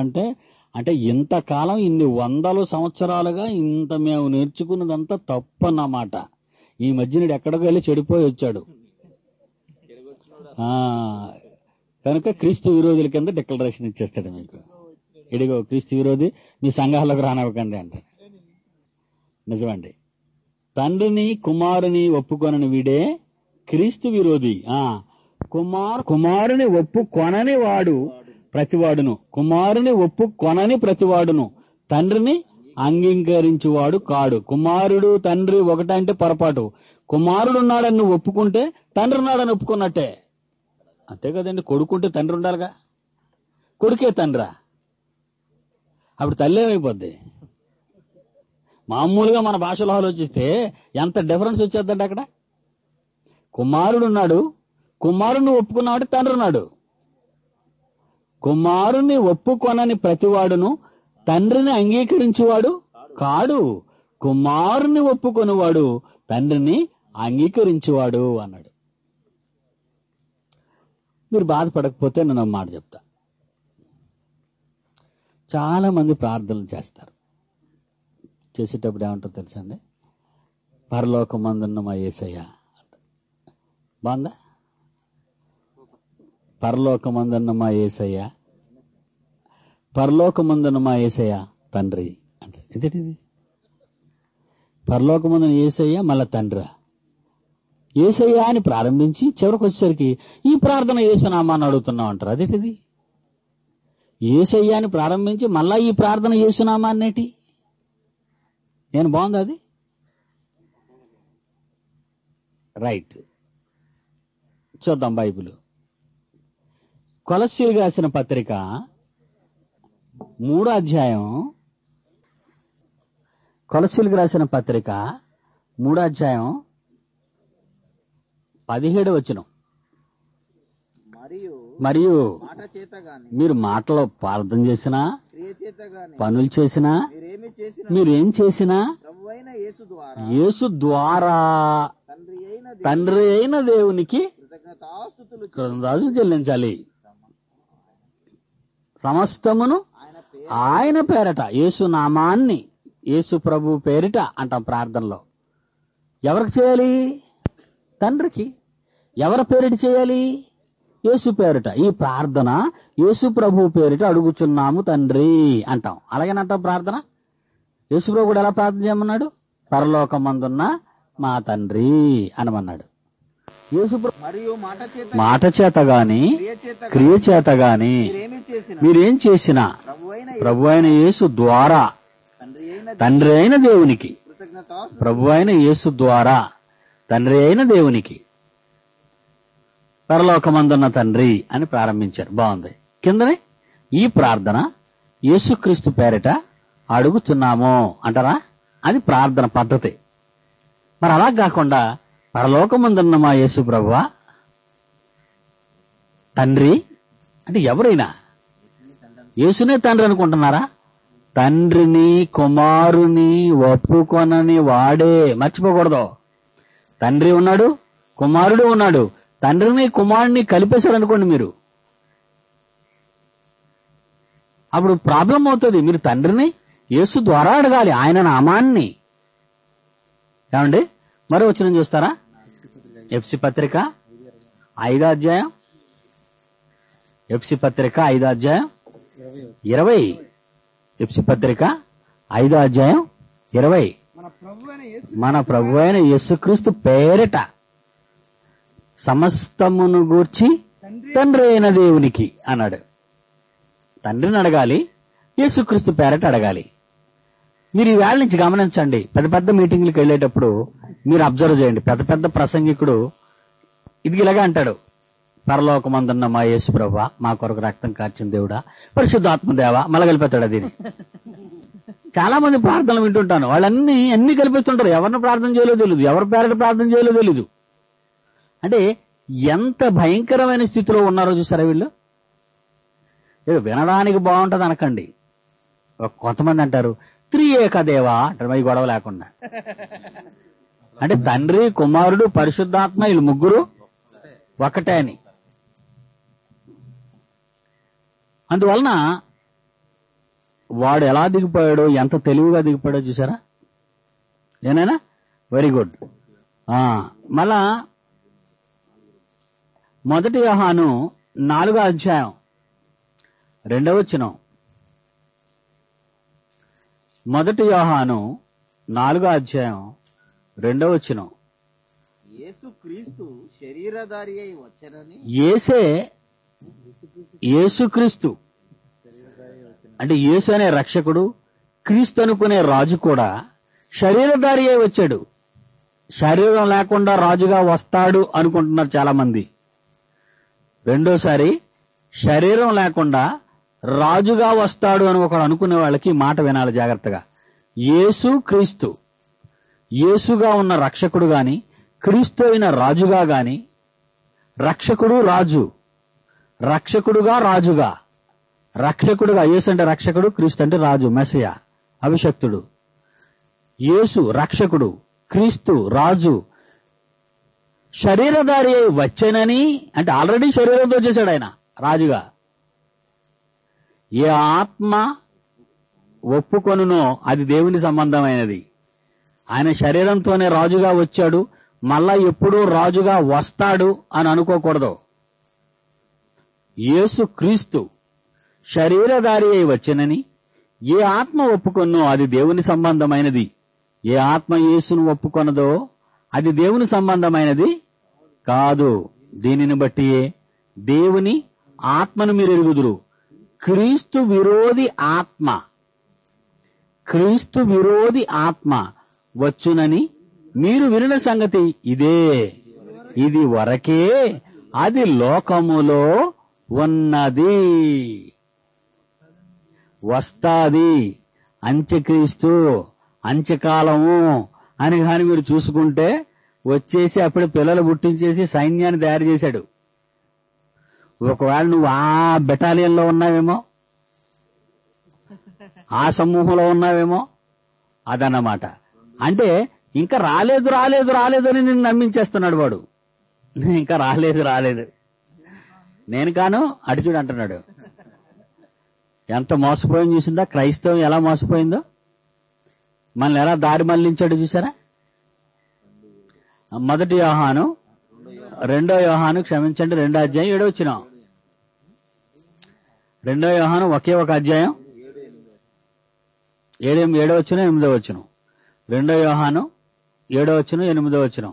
అంటే ఇంతకాలం ఇన్ని వందల సంవత్సరాలుగా ఇంత మేము నేర్చుకున్నదంతా తప్పన్నమాట. ఈ మధ్య ఎక్కడికి వెళ్ళి చెడిపోయి వచ్చాడు కనుక క్రీస్తు విరోధుల కింద డిక్లరేషన్ ఇచ్చేస్తాడు మీకు. ఇడిగో క్రీస్తు విరోధి, మీ సంఘాలకు రానివ్వకండి అంటారు. నిజమండి. తండ్రిని కుమారుని ఒప్పుకొనని వీడే క్రీస్తు విరోధి. కుమారుని ఒప్పుకొనని వాడు ప్రతివాడును, కుమారుని ఒప్పుకొనని ప్రతివాడును తండ్రిని అంగీకరించువాడు కాడు. కుమారుడు తండ్రి ఒకటంటే పొరపాటు. కుమారుడు ఉన్నాడని నువ్వు ఒప్పుకుంటే తండ్రి ఉన్నాడని ఒప్పుకున్నట్టే. అంతే కదండి. కొడుకుంటే తండ్రి ఉండాలిగా. కొడుకే తండ్రా, అప్పుడు తల్లి ఏమైపోద్ది? మామూలుగా మన భాషలో ఆలోచిస్తే ఎంత డిఫరెన్స్ వచ్చేద్దండి అక్కడ. కుమారుడు ఉన్నాడు, కుమారుని ఒప్పుకున్నామంటే తండ్రి ఉన్నాడు. కుమారుని ఒప్పుకొనని ప్రతివాడును తండ్రిని అంగీకరించేవాడు కాడు. కుమారుని ఒప్పుకొనివాడు తండ్రిని అంగీకరించేవాడు అన్నాడు. మీరు బాధపడకపోతే నేను మాట చెప్తా. చాలా మంది ప్రార్థనలు చేస్తారు. చేసేటప్పుడు ఏమంటారు తెలుసండి? పరలోకమందున్న మా యేసయ్య. బాగుందా? పరలోకమందున్న మా యేసయ్య, పరలోకమందున్న మా యేసయ్య తండ్రి అంటే ఇదేంటిది? పరలోకమందున్న యేసయ్య మళ్ళా తండ్రి. యేసయ్య అని ప్రారంభించి చివరికి వచ్చేసరికి ఈ ప్రార్థన యేసునామాన్ని అడుగుతున్నాం అంటారు. అదేంటిది? యేసయ్య అని ప్రారంభించి మళ్ళా ఈ ప్రార్థన యేసునామాన్నేటి? నేను బాగుంది అది? రైట్, చూద్దాం బైబిల్. కొలస్సీయులకు రాసిన పత్రిక 3వ అధ్యాయం, కొలస్సీయులకు రాసిన పత్రిక 3వ అధ్యాయం 17వ వచనం. మరియు మీరు మాటలో ప్రార్థన చేసినా పనులు చేసినా మీరేం చేసినా యేసు ద్వారా తండ్రి అయిన దేవునికి కృతజ్ఞతాస్తుతులు చెల్లించాలి. సమస్తమును ఆయన పేరట, యేసు నామాన్ని, యేసు ప్రభు పేరిట అంటాం ప్రార్థనలో. ఎవరికి చేయాలి? తండ్రికి. ఎవరి పేరిట చేయాలి? యేసు పేరిట. ఈ ప్రార్థన యేసు ప్రభు పేరిట అడుగుచున్నాము తండ్రి అంటాం. అలాగేనంటాం ప్రార్థన. యేసు ప్రభు కూడా ఎలా ప్రార్థన చేయమన్నాడు? పరలోకమందున్న మా తండ్రి అనమన్నాడు. యేసు మరియు మాట చేత గాని క్రియ చేత గాని మీరేం చేసినా ప్రభు అయిన యేసు ద్వారా తండ్రి అయిన దేవునికి, ప్రభు అయిన యేసు ద్వారా తండ్రి అయిన దేవునికి, పరలోకమందున్న తండ్రి అని ప్రారంభించారు. బాగుంది. కిందనే ఈ ప్రార్థన యేసుక్రీస్తు పేరిట అడుగుతున్నాము అంటారా? అది ప్రార్థన పద్ధతి. మరి అలా కాకుండా పరలోకమందున్న మా యేసు ప్రభువా తండ్రి అంటే ఎవరైనా యేసునే తండ్రి అనుకుంటున్నారా? తండ్రిని కుమారుని ఒప్పుకొనని వాడే. మర్చిపోకూడదు. తండ్రి ఉన్నాడు, కుమారుడు ఉన్నాడు. తండ్రిని కుమారుని కలిపేశారనుకోండి మీరు, అప్పుడు ప్రాబ్లం అవుతుంది. మీరు తండ్రిని యేసు ద్వారా అడగాలి, ఆయన నామాన్ని. ఏమండి? మరో వచనం చూస్తారా? ఎఫ్సి పత్రిక 5వ అధ్యాయం, ఎఫ్సి పత్రిక 5వ అధ్యాయం 20. ఎఫ్సి పత్రిక 5వ అధ్యాయం 20. మన ప్రభు అయిన యేసుక్రీస్తు పేరిట సమస్తమును గూర్చి తండ్రి అయిన దేవునికి అన్నాడు. తండ్రిని అడగాలి, యేసుక్రీస్తు పేరిట అడగాలి. మీరు ఈ వేళ నుంచి గమనించండి. పెద్ద పెద్ద మీటింగ్లకు వెళ్ళేటప్పుడు మీరు అబ్జర్వ్ చేయండి. పెద్ద పెద్ద ప్రసంగికుడు ఇది ఇలాగా అంటాడు, పరలోకమందున్న మా యేసు ప్రభువా, మా కొరకు రక్తం కార్చిన దేవుడా, పరిశుద్ధాత్మ దేవా, మళ్ళా కలిపేస్తాడు అది. చాలా మంది ప్రార్థనలు వింటుంటాను, వాళ్ళన్నీ కలిపిస్తుంటారు. ఎవరిని ప్రార్థన చేయలో తెలియదు, ఎవరి పేరిట ప్రార్థన చేయలో తెలీదు. అంటే ఎంత భయంకరమైన స్థితిలో ఉన్నారో చూసారా వీళ్ళు. వినడానికి బాగుంటది అనకండి. కొంతమంది అంటారు త్రియేక దేవా అంటారు, ఈ గొడవ లేకుండా. అంటే తండ్రి, కుమారుడు, పరిశుద్ధాత్మ వీళ్ళు ముగ్గురు ఒకటే అని. అందువలన వాడు ఎలా దిగిపోయాడో, ఎంత తెలివిగా దిగిపోయాడో చూసారా. ఏనైనా వెరీ గుడ్. మళ్ళా 1 యోహాను 4వ అధ్యాయం 2వ వచనం. 1 యోహాను 4వ అధ్యాయం 2వ వచనం. యేసుక్రీస్తు శరీరధారి అయి వచ్చెనని. యేసుక్రీస్తు అంటే యేసు అనే రక్షకుడు, క్రీస్తు అనుకునే రాజు కూడా శరీరధారి అయి వచ్చాడు. శరీరం లేకుండా రాజుగా వస్తాడు అనుకుంటున్నారు చాలా మంది. రెండోసారి శరీరం లేకుండా రాజుగా వస్తాడు అని ఒకడు అనుకునే వాళ్ళకి మాట వినాలి జాగ్రత్తగా. యేసు క్రీస్తు, యేసుగా ఉన్న రక్షకుడు గాని, క్రీస్తు అయిన రాజుగా గాని, రక్షకుడు రాజు, రక్షకుడుగా రాజుగా, రక్షకుడుగా. యేసు అంటే రక్షకుడు, క్రీస్తు అంటే రాజు, మెస్సియా, అభిషక్తుడు. యేసు రక్షకుడు, క్రీస్తు రాజు, శరీరధారి అయి వచ్చేనని అంటే ఆల్రెడీ శరీరంతో చేశాడు ఆయన రాజుగా. ఏ ఆత్మ ఒప్పుకొనునో అది దేవుని సంబంధమైనది. ఆయన శరీరంతోనే రాజుగా వచ్చాడు, మళ్ళా ఎప్పుడూ రాజుగా వస్తాడు అని అనుకోకూడదు. యేసు క్రీస్తు శరీరధారి అయి వచ్చెనని ఏ ఆత్మ ఒప్పుకొన్నో అది దేవుని సంబంధమైనది. ఏ ఆత్మ యేసును ఒప్పుకొనదో అది దేవుని సంబంధమైనది కాదు. దీనిని బట్టి దేవుని ఆత్మను మీరు ఎరుగుదురు. క్రీస్తు విరోధి ఆత్మ వచ్చునని మీరు వినిన సంగతి ఇదే. ఇది వరకే అది లోకములో ఉన్నది. వస్తాది అంత్యక్రీస్తు, అంత్యకాలము అని కానీ మీరు చూసుకుంటే వచ్చేసి అప్పుడు పిల్లలు పుట్టించేసి సైన్యాన్ని తయారు చేశాడు. ఒకవేళ నువ్వు ఆ బెటాలియన్లో ఉన్నావేమో, ఆ సమూహంలో ఉన్నావేమో, అదన్నమాట. అంటే ఇంకా రాలేదు అని నిన్ను నమ్మించేస్తున్నాడు వాడు. ఇంకా రాలేదు నేను కాను అడిచుడు అంటున్నాడు. ఎంత మోసపోయింది చూసిందా క్రైస్తవం, ఎలా మోసపోయిందో, మనల్ని ఎలా దారి మళ్లించాడు చూసారా. 1 యోహాను 2వ యోహాను 2వ అధ్యాయం 7వ వచనం. 2వ యోహాను ఒకే ఒక అధ్యాయం 7వ వచనం 8వ వచనం. 2వ యోహాను 7వ వచనం 8వ వచనం.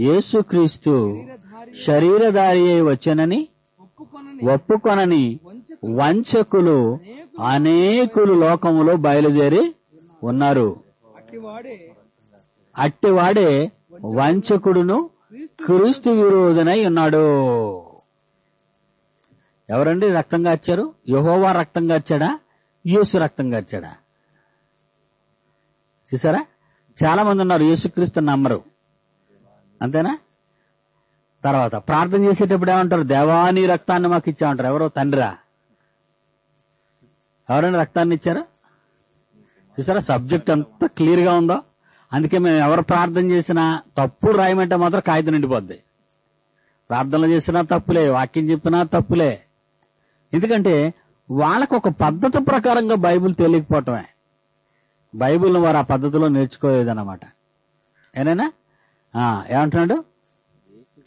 యేసుక్రీస్తు శరీరధారి అయి వచ్చెనని ఒప్పుకొనని వంచకులు అనేకులు లోకములో బయలుదేరి ఉన్నారు. అట్టివాడే వంచకుడును క్రీస్తు విరోధనై ఉన్నాడు. ఎవరండి రక్తంగా వచ్చారు? యెహోవా రక్తంగా వచ్చాడా? యేసు రక్తంగా వచ్చాడా? చూసారా, చాలా మంది ఉన్నారు యేసుక్రీస్తు నమ్మరు. అంతేనా? తర్వాత ప్రార్థన చేసేటప్పుడు ఏమంటారు? దేవాని రక్తాన్ని మాకు ఇచ్చామంటారు. ఎవరో తండ్రిరా? ఎవరైనా రక్తాన్ని ఇచ్చారా? చూసారా సబ్జెక్ట్ ఎంత క్లియర్ గా ఉందో. అందుకే మేము ఎవరు ప్రార్థన చేసినా తప్పులు రాయమంటే మాత్రం కాగితం నిండిపోద్ది. ప్రార్థనలు చేసినా తప్పులే, వాక్యం చెప్పినా తప్పులే. ఎందుకంటే వాళ్ళకు ఒక పద్ధతి ప్రకారంగా బైబిల్ తెలియకపోవటమే. బైబిల్ని వారు ఆ పద్ధతిలో నేర్చుకోలేదన్నమాట. ఏనైనా ఏమంటున్నాడు?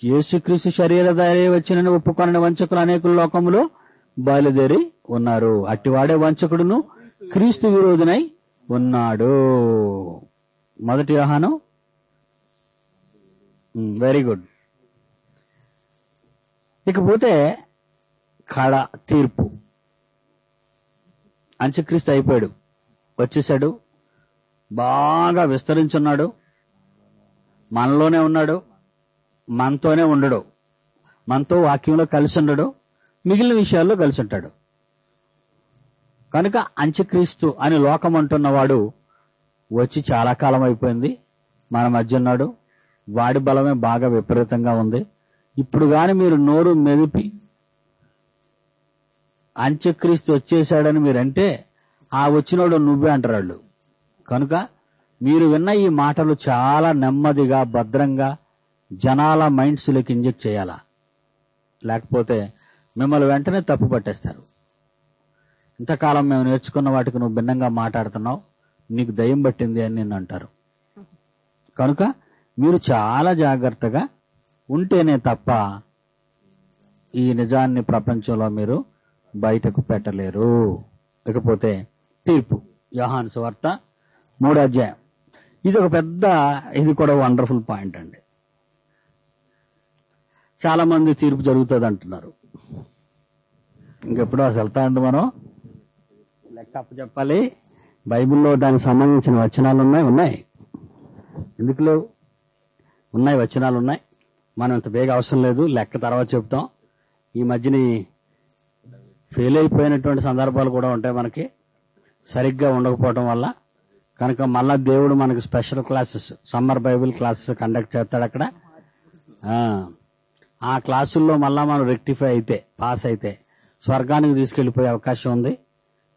యేసుక్రీస్తు శరీరధారి వచ్చినని ఒప్పుకొనని వంచకులు అనేకుల లోకములో బయలుదేరి ఉన్నారు. అట్టివాడే వంచకుడును క్రీస్తు విరోధునై ఉన్నాడు. 1 యోహాను. Very good. ఇకపోతే కడ తీర్పు. అంత్యక్రీస్తు అయిపోయాడు, వచ్చేసాడు, బాగా విస్తరించున్నాడు, మనలోనే ఉన్నాడు, మనతోనే ఉండడు, మనతో వాక్యంలో కలిసి ఉండడు, మిగిలిన విషయాల్లో కలిసి ఉంటాడు. కనుక అంత్యక్రీస్తు అని లోకం అంటున్నవాడు వచ్చి చాలా కాలం అయిపోయింది, మన మధ్య ఉన్నాడు. వాడి బలమే బాగా విపరీతంగా ఉంది. ఇప్పుడు గాని మీరు నోరు మెదిపి అంత్యక్రీస్తు వచ్చేశాడని మీరంటే ఆ వచ్చినోడు నువ్వే అంటారు వాళ్ళు. కనుక మీరు విన్న ఈ మాటలు చాలా నెమ్మదిగా భద్రంగా జనాల మైండ్స్లోకి ఇంజెక్ట్ చేయాలా, లేకపోతే మిమ్మల్ని వెంటనే తప్పు పట్టేస్తారు. ఇంతకాలం మేము నేర్చుకున్న వాటికి నువ్వు భిన్నంగా మాట్లాడుతున్నావు, నీకు దయ్యం పట్టింది అని నిన్ను అంటారు. కనుక మీరు చాలా జాగ్రత్తగా ఉంటేనే తప్ప ఈ నిజాన్ని ప్రపంచంలో మీరు బయటకు పెట్టలేరు. ఇకపోతే తీర్పు. యోహాను సువార్త 3వ అధ్యాయం. ఇది కూడా వండర్ఫుల్ పాయింట్ అండి. చాలా మంది తీర్పు జరుగుతుంది అంటున్నారు. ఇంకెప్పుడు అసలు వెళ్తా అండి మనం లెక్క చెప్పాలి. బైబిల్లో దానికి సంబంధించిన వచనాలు ఉన్నాయి. ఎందుకు లేవు? ఉన్నాయి, వచనాలు ఉన్నాయి. మనం ఇంత బేగా అవసరం లేదు, లెక్క తర్వాత చెప్తాం. ఈ మధ్యని ఫెయిల్ అయిపోయినటువంటి సందర్భాలు కూడా ఉంటాయి మనకి, సరిగ్గా ఉండకపోవడం వల్ల. కనుక మళ్ళా దేవుడు మనకి special classes, summer Bible classes conduct చేస్తాడు అక్కడ. ఆ క్లాసుల్లో మళ్ళా మనం రెక్టిఫై అయితే, పాస్ అయితే స్వర్గానికి తీసుకెళ్లిపోయే అవకాశం ఉంది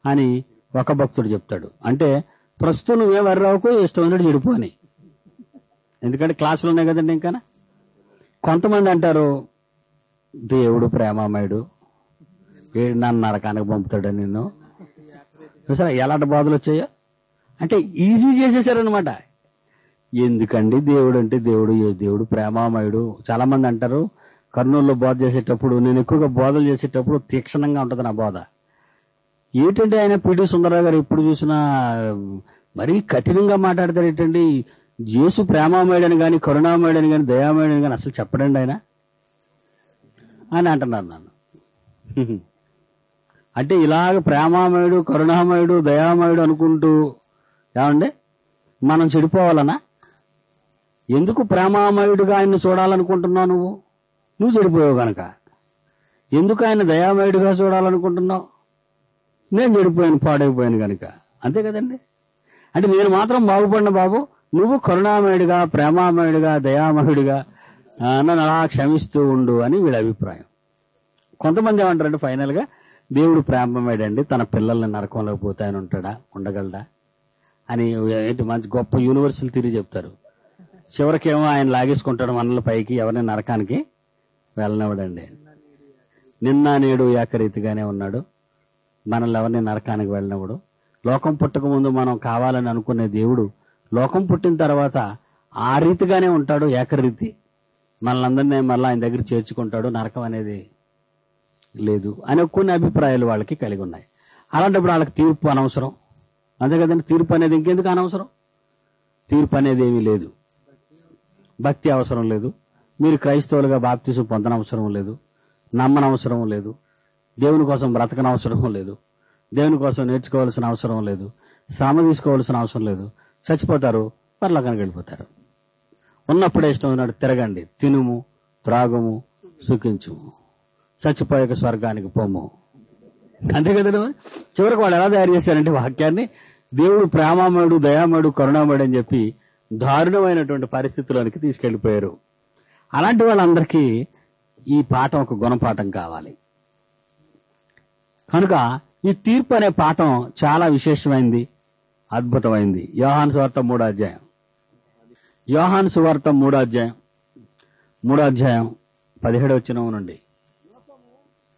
అని ఒక భక్తుడు చెప్తాడు. అంటే ప్రస్తుతం నువ్వే వర్రావుకు ఇష్టం ఉన్నట్టు చెడిపోని, ఎందుకంటే క్లాసులు ఉన్నాయి కదండి. ఇంకా కొంతమంది అంటారు దేవుడు ప్రేమామయుడు, నన్ను నరకానికి పంపుతాడు నిన్ను. చూసారా ఎలాంటి బాధలు వచ్చాయో? అంటే ఈజీ చేసేసారనమాట. ఎందుకండి దేవుడు అంటే దేవుడు ప్రేమామయుడు. చాలా మంది అంటారు కర్నూలులో బోధ చేసేటప్పుడు, నేను ఎక్కువగా బోధలు చేసేటప్పుడు తీక్షణంగా ఉంటుంది నా బోధ. ఏంటంటే ఆయన పిడి సుందరరావు గారు ఎప్పుడు చూసినా మరీ కఠినంగా మాట్లాడతారు. ఏంటండి యేసు ప్రేమామయుడని కానీ కరుణామయుడని కానీ దయామయుడని కానీ అసలు చెప్పడండి ఆయన అని అంటున్నారు నన్ను. అంటే ఇలాగ ప్రేమామయుడు కరుణామయుడు దయామయుడు అనుకుంటూ ఏమండి మనం చెడిపోవాలనా? ఎందుకు ప్రేమామయుడుగా ఆయన్ని చూడాలనుకుంటున్నావు? నువ్వు చెడిపోయావు కనుక. ఎందుకు ఆయన దయామయుడిగా చూడాలనుకుంటున్నావు? నేను చెడిపోయాను, పాడైపోయాను కనుక. అంతే కదండి. అంటే నేను మాత్రం బాగుపడిన బాబు, నువ్వు కరుణామయుడిగా ప్రేమామయుడిగా దయామయుడిగా నన్ను అలా క్షమిస్తూ ఉండు అని వీళ్ళ అభిప్రాయం. కొంతమంది ఏమంటారంటే ఫైనల్ గా దేవుడు ప్రేమమయుడండి, తన పిల్లల్ని నరకంలోకి పోతే ఆయన ఉండగలడా అని ఏంటి మంచి గొప్ప యూనివర్సల్ థియరీ చెప్తారు. చివరికేమో ఆయన లాగేసుకుంటాడు మనల్ని పైకి, ఎవరిని నరకానికి వెళ్ళనివ్వడండి. నిన్న నేడు ఏకరీతిగానే ఉన్నాడు, మనల్ని ఎవరిని నరకానికి వెళ్ళనివ్వడు. లోకం పుట్టక ముందు మనం కావాలని అనుకునే దేవుడు లోకం పుట్టిన తర్వాత ఆ రీతిగానే ఉంటాడు, ఏకరీతి. మనల్ని మళ్ళీ ఆయన దగ్గర చేర్చుకుంటాడు, నరకం అనేది లేదు అనే కొన్ని అభిప్రాయాలు వాళ్ళకి కలిగి ఉన్నాయి. అలాంటప్పుడు వాళ్ళకి తీర్పు అనవసరం, అంతే కదండి. తీర్పు అనేది ఇంకెందుకు అనవసరం? తీర్పు అనేది ఏమీ లేదు. భక్తి అవసరం లేదు. మీరు క్రైస్తవులుగా బాప్తిసం పొందనవసరం లేదు, నమ్మనవసరం లేదు, దేవుని కోసం బ్రతకనవసరం లేదు, దేవుని కోసం నేర్చుకోవాల్సిన అవసరం లేదు, శ్రమ తీసుకోవాల్సిన అవసరం లేదు. చచ్చిపోతారు, పరలోకానికి వెళ్ళిపోతారు. ఉన్నప్పుడే ఇష్టం ఉన్నట్టు తిరగండి, తినుము, త్రాగుము, సుఖించుము, చచ్చిపోయాక స్వర్గానికి పోము. అంతే కదండి. చివరికి వాళ్ళు ఎలా తయారు చేశారంటే వాక్యాన్ని దేవుడు ప్రేమామయుడు దయామయుడు కరుణామయుడు అని చెప్పి దారుణమైనటువంటి పరిస్థితుల్లోనికి తీసుకెళ్లిపోయారు. అలాంటి వాళ్ళందరికీ ఈ పాఠం ఒక గుణపాఠం కావాలి. కనుక ఈ తీర్పు అనే పాఠం చాలా విశేషమైంది, అద్భుతమైంది. యోహాను సువార్త 3వ అధ్యాయం. యోహాను సువార్త 3వ అధ్యాయం 17వ వచనం నుండి.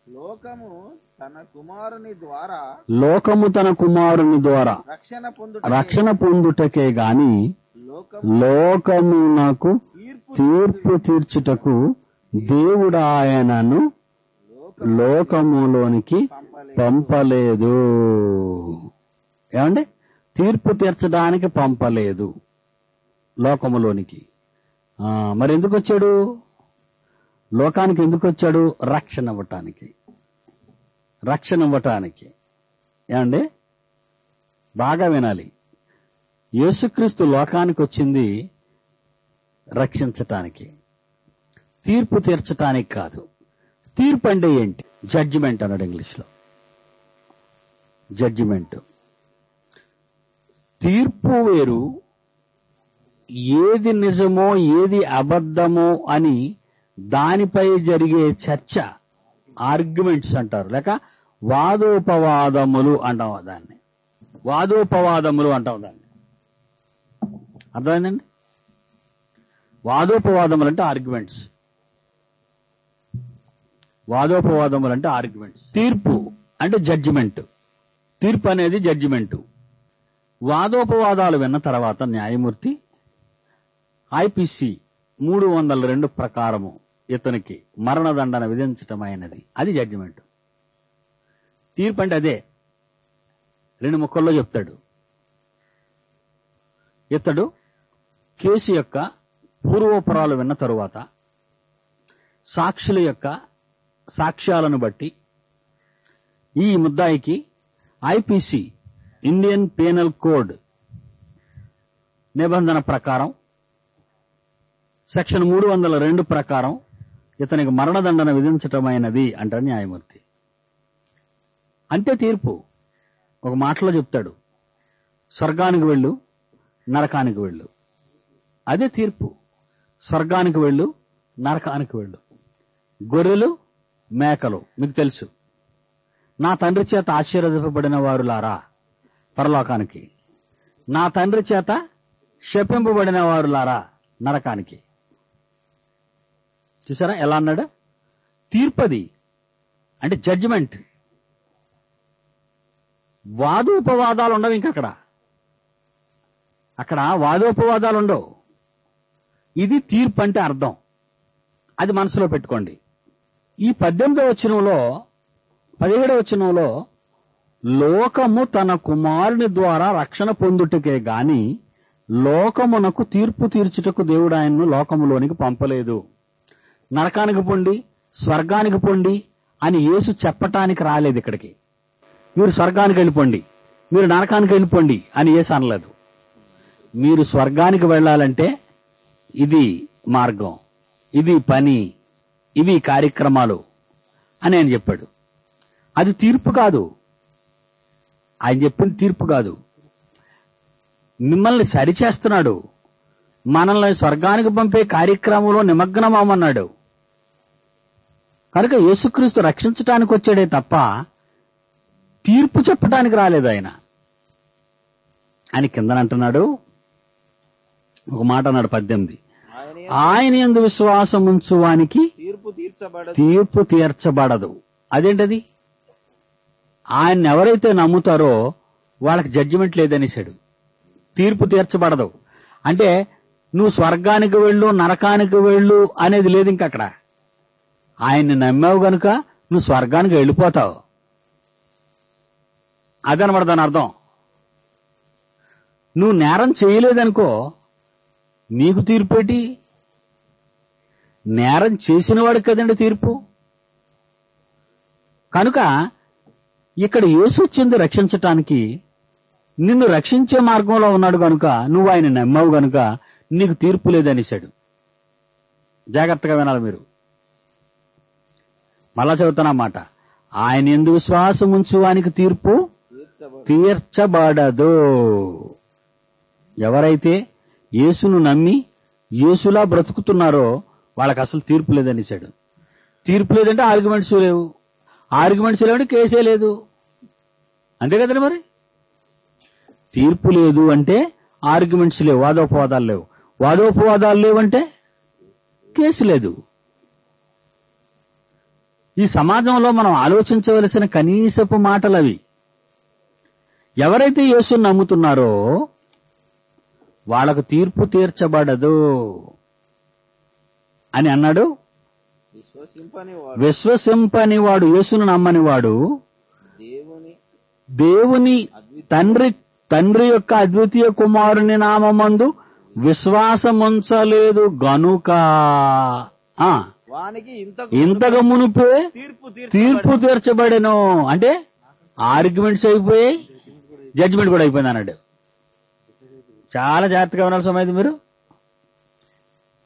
లోకము తన కుమారుని ద్వారా లోకము తన కుమారుని ద్వారా రక్షణ పొందుటకే గాని లోకమునకు తీర్పు తీర్చుటకు దేవుడు ఆయనను లోకములోనికి పంపలేదు. ఏమండి? తీర్పు తీర్చడానికి పంపలేదు లోకములోనికి. మరి ఎందుకు వచ్చాడు? లోకానికి ఎందుకు వచ్చాడు? రక్షణ ఇవ్వటానికి. ఏమండి? బాగా వినాలి. యేసుక్రీస్తు లోకానికి వచ్చింది రక్షించటానికి, తీర్పు తీర్చటానికి కాదు. తీర్పు అంటే ఏంటి? జడ్జిమెంట్ అన్నాడు ఇంగ్లీష్లో. జడ్జిమెంట్. తీర్పు వేరు, ఏది నిజమో ఏది అబద్ధమో అని దానిపై జరిగే చర్చ ఆర్గ్యుమెంట్స్ అంటారు, లేక వాదోపవాదములు అంటాం దాన్ని. అర్థమైందండి? వాదోపవాదములు అంటే ఆర్గ్యుమెంట్స్. తీర్పు అంటే జడ్జిమెంట్. తీర్పు అనేది జడ్జిమెంట్. వాదోపవాదాలు విన్న తర్వాత న్యాయమూర్తి ఐపీసీ 302 ప్రకారము ఇతనికి మరణదండన విధించటమైనది. అది జడ్జిమెంట్. తీర్పు అంటే అదే. 2 ముక్కల్లో చెప్తాడు. ఇతడు కేసు యొక్క పూర్వోపరాలు విన్న తరువాత సాక్షుల యొక్క సాక్ష్యాలను బట్టి ఈ ముద్దాయికి ఐపీసీ ఇండియన్ పీనల్ కోడ్ నిబంధన ప్రకారం సెక్షన్ 302 ప్రకారం ఇతనికి మరణదండన విధించటమైనది అంటాడు న్యాయమూర్తి. అంతే తీర్పు. ఒక మాటలో చెప్తాడు, స్వర్గానికి వెళ్ళు, నరకానికి వెళ్ళు. అదే తీర్పు. స్వర్గానికి వెళ్ళు, నరకానికి వెళ్ళు. గొర్రెలు, మేకలు మీకు తెలుసు. నా తండ్రి చేత ఆశీర్వదింపబడిన వారులారా పరలోకానికి, నా తండ్రి చేత శపింపబడిన వారులారా నరకానికి. చూసారా ఎలా అన్నాడు? తీర్పది అంటే జడ్జిమెంట్. వాదోపవాదాలు ఉండవు. ఇంకక్కడ వాదోపవాదాలు ఉండవు. ఇది తీర్పు అంటే అర్థం. అది మనసులో పెట్టుకోండి. ఈ 18వ వచనంలో 17వ వచనంలో లోకము తన కుమారుని ద్వారా రక్షణ పొందుటకే గాని లోకమునకు తీర్పు తీర్చుటకు దేవుడు ఆయన్ను లోకములోనికి పంపలేదు. నరకానికి పొండి, స్వర్గానికి పొండి అని యేసు చెప్పటానికి రాలేదు ఇక్కడికి. మీరు స్వర్గానికి వెళ్ళిపోండి, మీరు నరకానికి వెళ్ళిపోండి అని యేసు అనలేదు. మీరు స్వర్గానికి వెళ్ళాలంటే ఇది మార్గం, ఇది పని, ఇవి కార్యక్రమాలు అని ఆయన చెప్పాడు. అది తీర్పు కాదు. ఆయన చెప్పింది తీర్పు కాదు. మిమ్మల్ని సరిచేస్తున్నాడు. మనల్ని స్వర్గానికి పంపే కార్యక్రమంలో నిమగ్నం అవ్వమన్నాడు. కనుక యేసుక్రీస్తు రక్షించటానికి వచ్చాడే తప్ప తీర్పు చెప్పడానికి రాలేదు ఆయన. ఆయన కిందనంటున్నాడు, ఒక మాట అన్నాడు 18, ఆయన యందు విశ్వాసం ఉంచు వానికి తీర్పు తీర్చబడదు. అదేంటది? ఆయన్ని ఎవరైతే నమ్ముతారో వాళ్ళకి జడ్జిమెంట్ లేదనేసాడు. తీర్పు తీర్చబడదు అంటే నువ్వు స్వర్గానికి వెళ్ళు, నరకానికి వెళ్ళు అనేది లేదు. ఇంకక్కడ ఆయన్ని నమ్మావు గనుక నువ్వు స్వర్గానికి వెళ్ళిపోతావు. అదనమాట దాని అర్థం. నువ్వు నేరం చేయలేదనుకో నీకు తీర్పేటి? నేరం చేసిన వాడికి కదండి తీర్పు. కనుక ఇక్కడ యేసు వచ్చింది రక్షించటానికి. నిన్ను రక్షించే మార్గంలో ఉన్నాడు గనుక నువ్వు ఆయన నమ్మావు గనుక నీకు తీర్పు లేదనేశాడు. జాగ్రత్తగా వినాలి మీరు. మళ్ళా చదువుతున్నమాట, ఆయన యందు విశ్వాసం ఉంచు వానికి తీర్పు తీర్చబడదు. ఎవరైతే యేసును నమ్మి యేసులా బ్రతుకుతున్నారో వాళ్ళకి అసలు తీర్పు లేదనేశాడు. తీర్పు లేదంటే ఆర్గ్యుమెంట్స్ లేవు. ఆర్గ్యుమెంట్స్ లేవంటే కేసే లేదు. అంతే కదండి మరి. తీర్పు లేదు అంటే ఆర్గ్యుమెంట్స్ లేవు, వాదోపవాదాలు లేవు. వాదోపవాదాలు లేవంటే కేసు లేదు. ఈ సమాజంలో మనం ఆలోచించవలసిన కనీసపు మాటలవి. ఎవరైతే యేసుని నమ్ముతున్నారో వాళ్ళకు తీర్పు తీర్చబడదు అని అన్నాడు. విశ్వసింపని వాడు, యేసును నమ్మని వాడు దేవుని తండ్రి యొక్క అద్వితీయ కుమారుని నామమందు విశ్వాసముంచలేదు గనుక ఇంతకు మునుపే తీర్పు తీర్చబడెను. అంటే ఆర్గ్యుమెంట్స్ అయిపోయాయి, జడ్జిమెంట్ కూడా అయిపోయింది అన్నాడు. చాలా జాగ్రత్తగా వినాల్సి సమయం. మీరు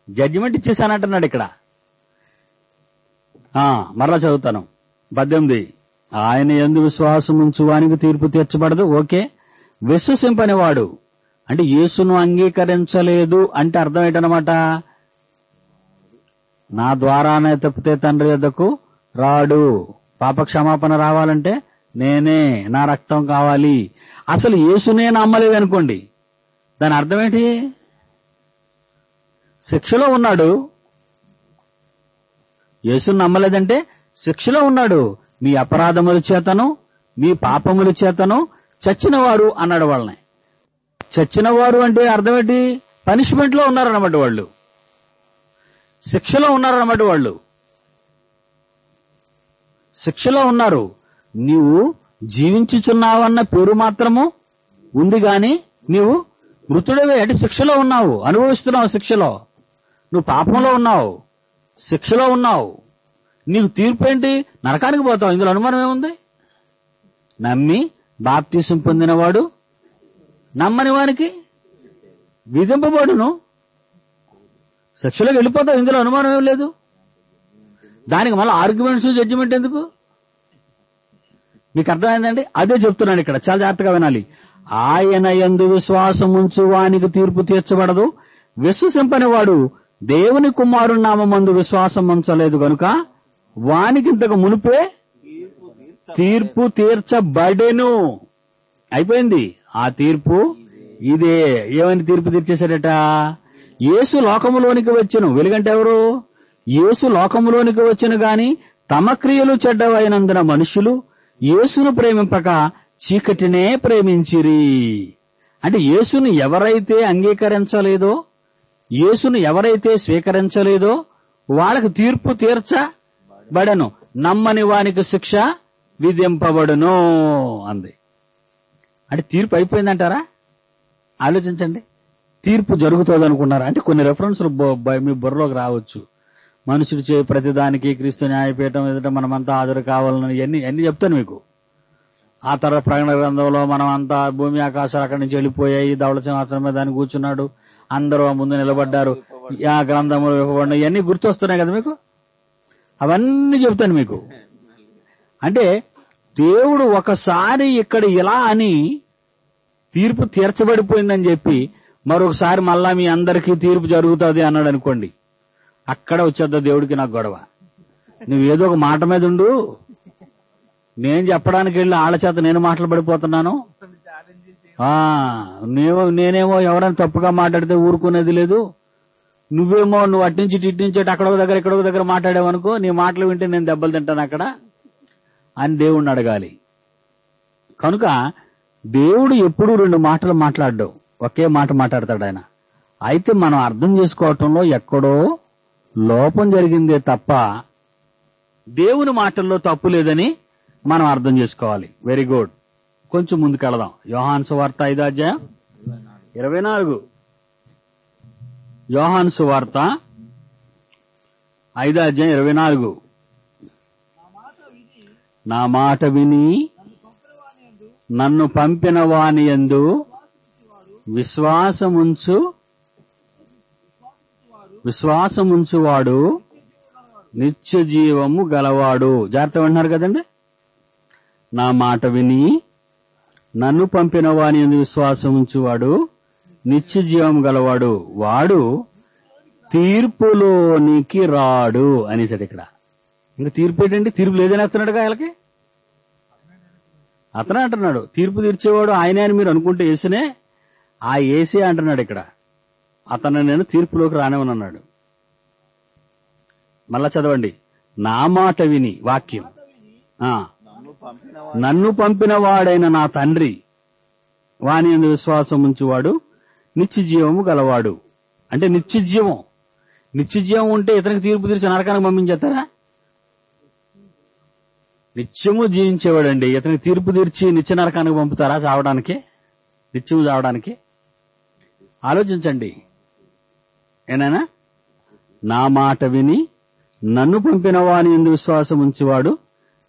జడ్జిమెంట్ ఇచ్చేసానంటున్నాడు ఇక్కడ. మరలా చదువుతాను 18. ఆయన యందు విశ్వాసం ఉంచువానికి తీర్పు తీర్చబడదు. ఓకే. విశ్వసింపనివాడు అంటే యేసును అంగీకరించలేదు అంటే అర్థం ఏంటనమాట? నా ద్వారానే తప్పితే తండ్రి యొద్దకు రాడు. పాప క్షమాపణ రావాలంటే నేనే, నా రక్తం కావాలి. అసలు యేసునే నమ్మలేదు అనుకోండి, దాని అర్థం ఏంటి? శిక్షలో ఉన్నాడు. యేసును నమ్మలేదంటే శిక్షలో ఉన్నాడు. మీ అపరాధముల చేతను మీ పాపముల చేతను చచ్చినవారు అన్నాడు వాళ్ళని. చచ్చినవారు అంటే అర్థం ఏంటి? పనిష్మెంట్ లో ఉన్నారన్నమాట వాళ్ళు, శిక్షలో ఉన్నారన్నమాట వాళ్ళు, శిక్షలో ఉన్నారు. నీవు జీవించుచున్నావన్న పేరు మాత్రము ఉంది గాని నీవు మృతుడవే. అంటే శిక్షలో ఉన్నావు, అనుభవిస్తున్నావు శిక్షలో. నువ్వు పాపంలో ఉన్నావు, శిక్షలో ఉన్నావు. నీకు తీర్పు ఏంటి? నరకానికి పోతావు. ఇందులో అనుమానం ఏముంది? నమ్మి బాప్తీసం పొందినవాడు నమ్మని వానికి విధింపబడును. శిక్షలోకి వెళ్ళిపోతావు. ఇందులో అనుమానం ఏం లేదు. దానికి మళ్ళీ ఆర్గ్యుమెంట్స్, జడ్జిమెంట్ ఎందుకు? మీకు అర్థమైందండి? అదే చెప్తున్నాను ఇక్కడ, చాలా జాగ్రత్తగా వినాలి. ఆయన యందు విశ్వాసం ఉంచు వానికి తీర్పు తీర్చబడదు. విశ్వసింపని వాడు దేవుని కుమారుని నామమందు విశ్వాసం ఉంచలేదు కనుక వానికి ఇంతకు మునిపే తీర్పు తీర్చబడెను. అయిపోయింది ఆ తీర్పు. ఇదే. ఏమని తీర్పు తీర్చేశాడట? యేసు లోకములోనికి వచ్చెను. వెలుగంటే ఎవరు? యేసు లోకములోనికి వచ్చెను గాని తమ క్రియలు చెడ్డవైనందున మనుషులు యేసును ప్రేమింపక చీకటినే ప్రేమించిరి. అంటే యేసును ఎవరైతే అంగీకరించలేదో, యేసును ఎవరైతే స్వీకరించలేదో వాళ్ళకు తీర్పు తీర్చబడను. నమ్మని వానికి శిక్ష విధింపబడును అంది. అంటే తీర్పు అయిపోయిందంటారా? ఆలోచించండి. తీర్పు జరుగుతుంది అనుకున్నారా? అంటే కొన్ని రెఫరెన్స్లు మీ బుర్రలోకి రావచ్చు. మనుషుడు చేయ ప్రతిదానికి క్రీస్తు న్యాయపీఠం ఎదుట మనమంతా హాజరు కావాలని ఎన్ని చెప్తాను మీకు. ఆ తర్వాత ప్రకటన గ్రంథంలో మనం అంతా భూమి ఆకాశాలు అక్కడి నుంచి వెళ్ళిపోయాయి, ధవళ సింహాసనం మీద దాన్ని కూర్చున్నాడు, అందరూ ముందు నిలబడ్డారు, ఆ గ్రంథములు ఇవ్వబడిన ఇవన్నీ గుర్తొస్తున్నాయి కదా మీకు. అవన్నీ చెప్తాను మీకు. అంటే దేవుడు ఒకసారి ఇక్కడ ఇలా అని తీర్పు తీర్చబడిపోయిందని చెప్పి మరొకసారి మళ్ళా మీ అందరికీ తీర్పు జరుగుతుంది అన్నాడు అనుకోండి, అక్కడ వచ్చేద్దా దేవుడికి నాకు గొడవ. నువ్వేదో ఒక మాట మీద ఉండు, నేను చెప్పడానికి వెళ్ళి ఆళ్ల చేత నేను మాటలు పడిపోతున్నాను. నేనేమో ఎవరైనా తప్పుగా మాట్లాడితే ఊరుకునేది లేదు. నువ్వు అట్నుంచి ఇట్నుంచి అక్కడొక దగ్గర ఇక్కడొక దగ్గర మాట్లాడావనుకో, నీ మాటలు వింటే నేను దెబ్బలు తింటాను అక్కడ అని దేవుడిని అడగాలి. కనుక దేవుడు ఎప్పుడూ రెండు మాటలు మాట్లాడ్డావు, ఒకే మాట మాట్లాడతాడు ఆయన. అయితే మనం అర్థం చేసుకోవటంలో ఎక్కడో లోపం జరిగిందే తప్ప దేవుని మాటల్లో తప్పు లేదని మనం అర్థం చేసుకోవాలి. Very good. కొంచెం ముందుకెళదాం. యోహాను సువార్త 5:24. యోహాను సువార్త 5:24. నా మాట విని నన్ను పంపిన వాని యందు విశ్వాసముంచువాడు నిత్య జీవము గలవాడు. జాగ్రత్త వింటున్నారు కదండి. నా మాట విని నన్ను పంపిన వాని యందు విశ్వాసముంచువాడు నిత్య జీవం గలవాడు, వాడు తీర్పులోనికి రాడు అనేసాడు ఇక్కడ. ఇంకా తీర్పు ఏంటండి? తీర్పు లేదని వస్తున్నాడుగా ఆయనకి. అతనే అంటున్నాడు తీర్పు తీర్చేవాడు ఆయనే అని మీరు అనుకుంటే యేసునే, ఆ యేసే అంటున్నాడు ఇక్కడ. అతను నేను తీర్పులోకి రానివ్వనన్నాడు. మళ్ళా చదవండి. నా మాట విని వాక్యం నన్ను నన్ను పంపిన వాడైన నా తండ్రి వాని యందు విశ్వాసం ఉంచువాడు నిత్య జీవము గలవాడు. అంటే నిత్య జీవం. నిత్య జీవం ఉంటే ఇతనికి తీర్పు తీర్చి నరకానికి పంపించేస్తారా? నిత్యము జీవించేవాడండి ఇతనికి తీర్పు తీర్చి నిత్య నరకానికి పంపుతారా? చావడానికి, నిత్యము చావడానికి? ఆలోచించండి. ఏనాయనా? నా మాట విని నన్ను పంపిన వాని యందు విశ్వాసం ఉంచేవాడు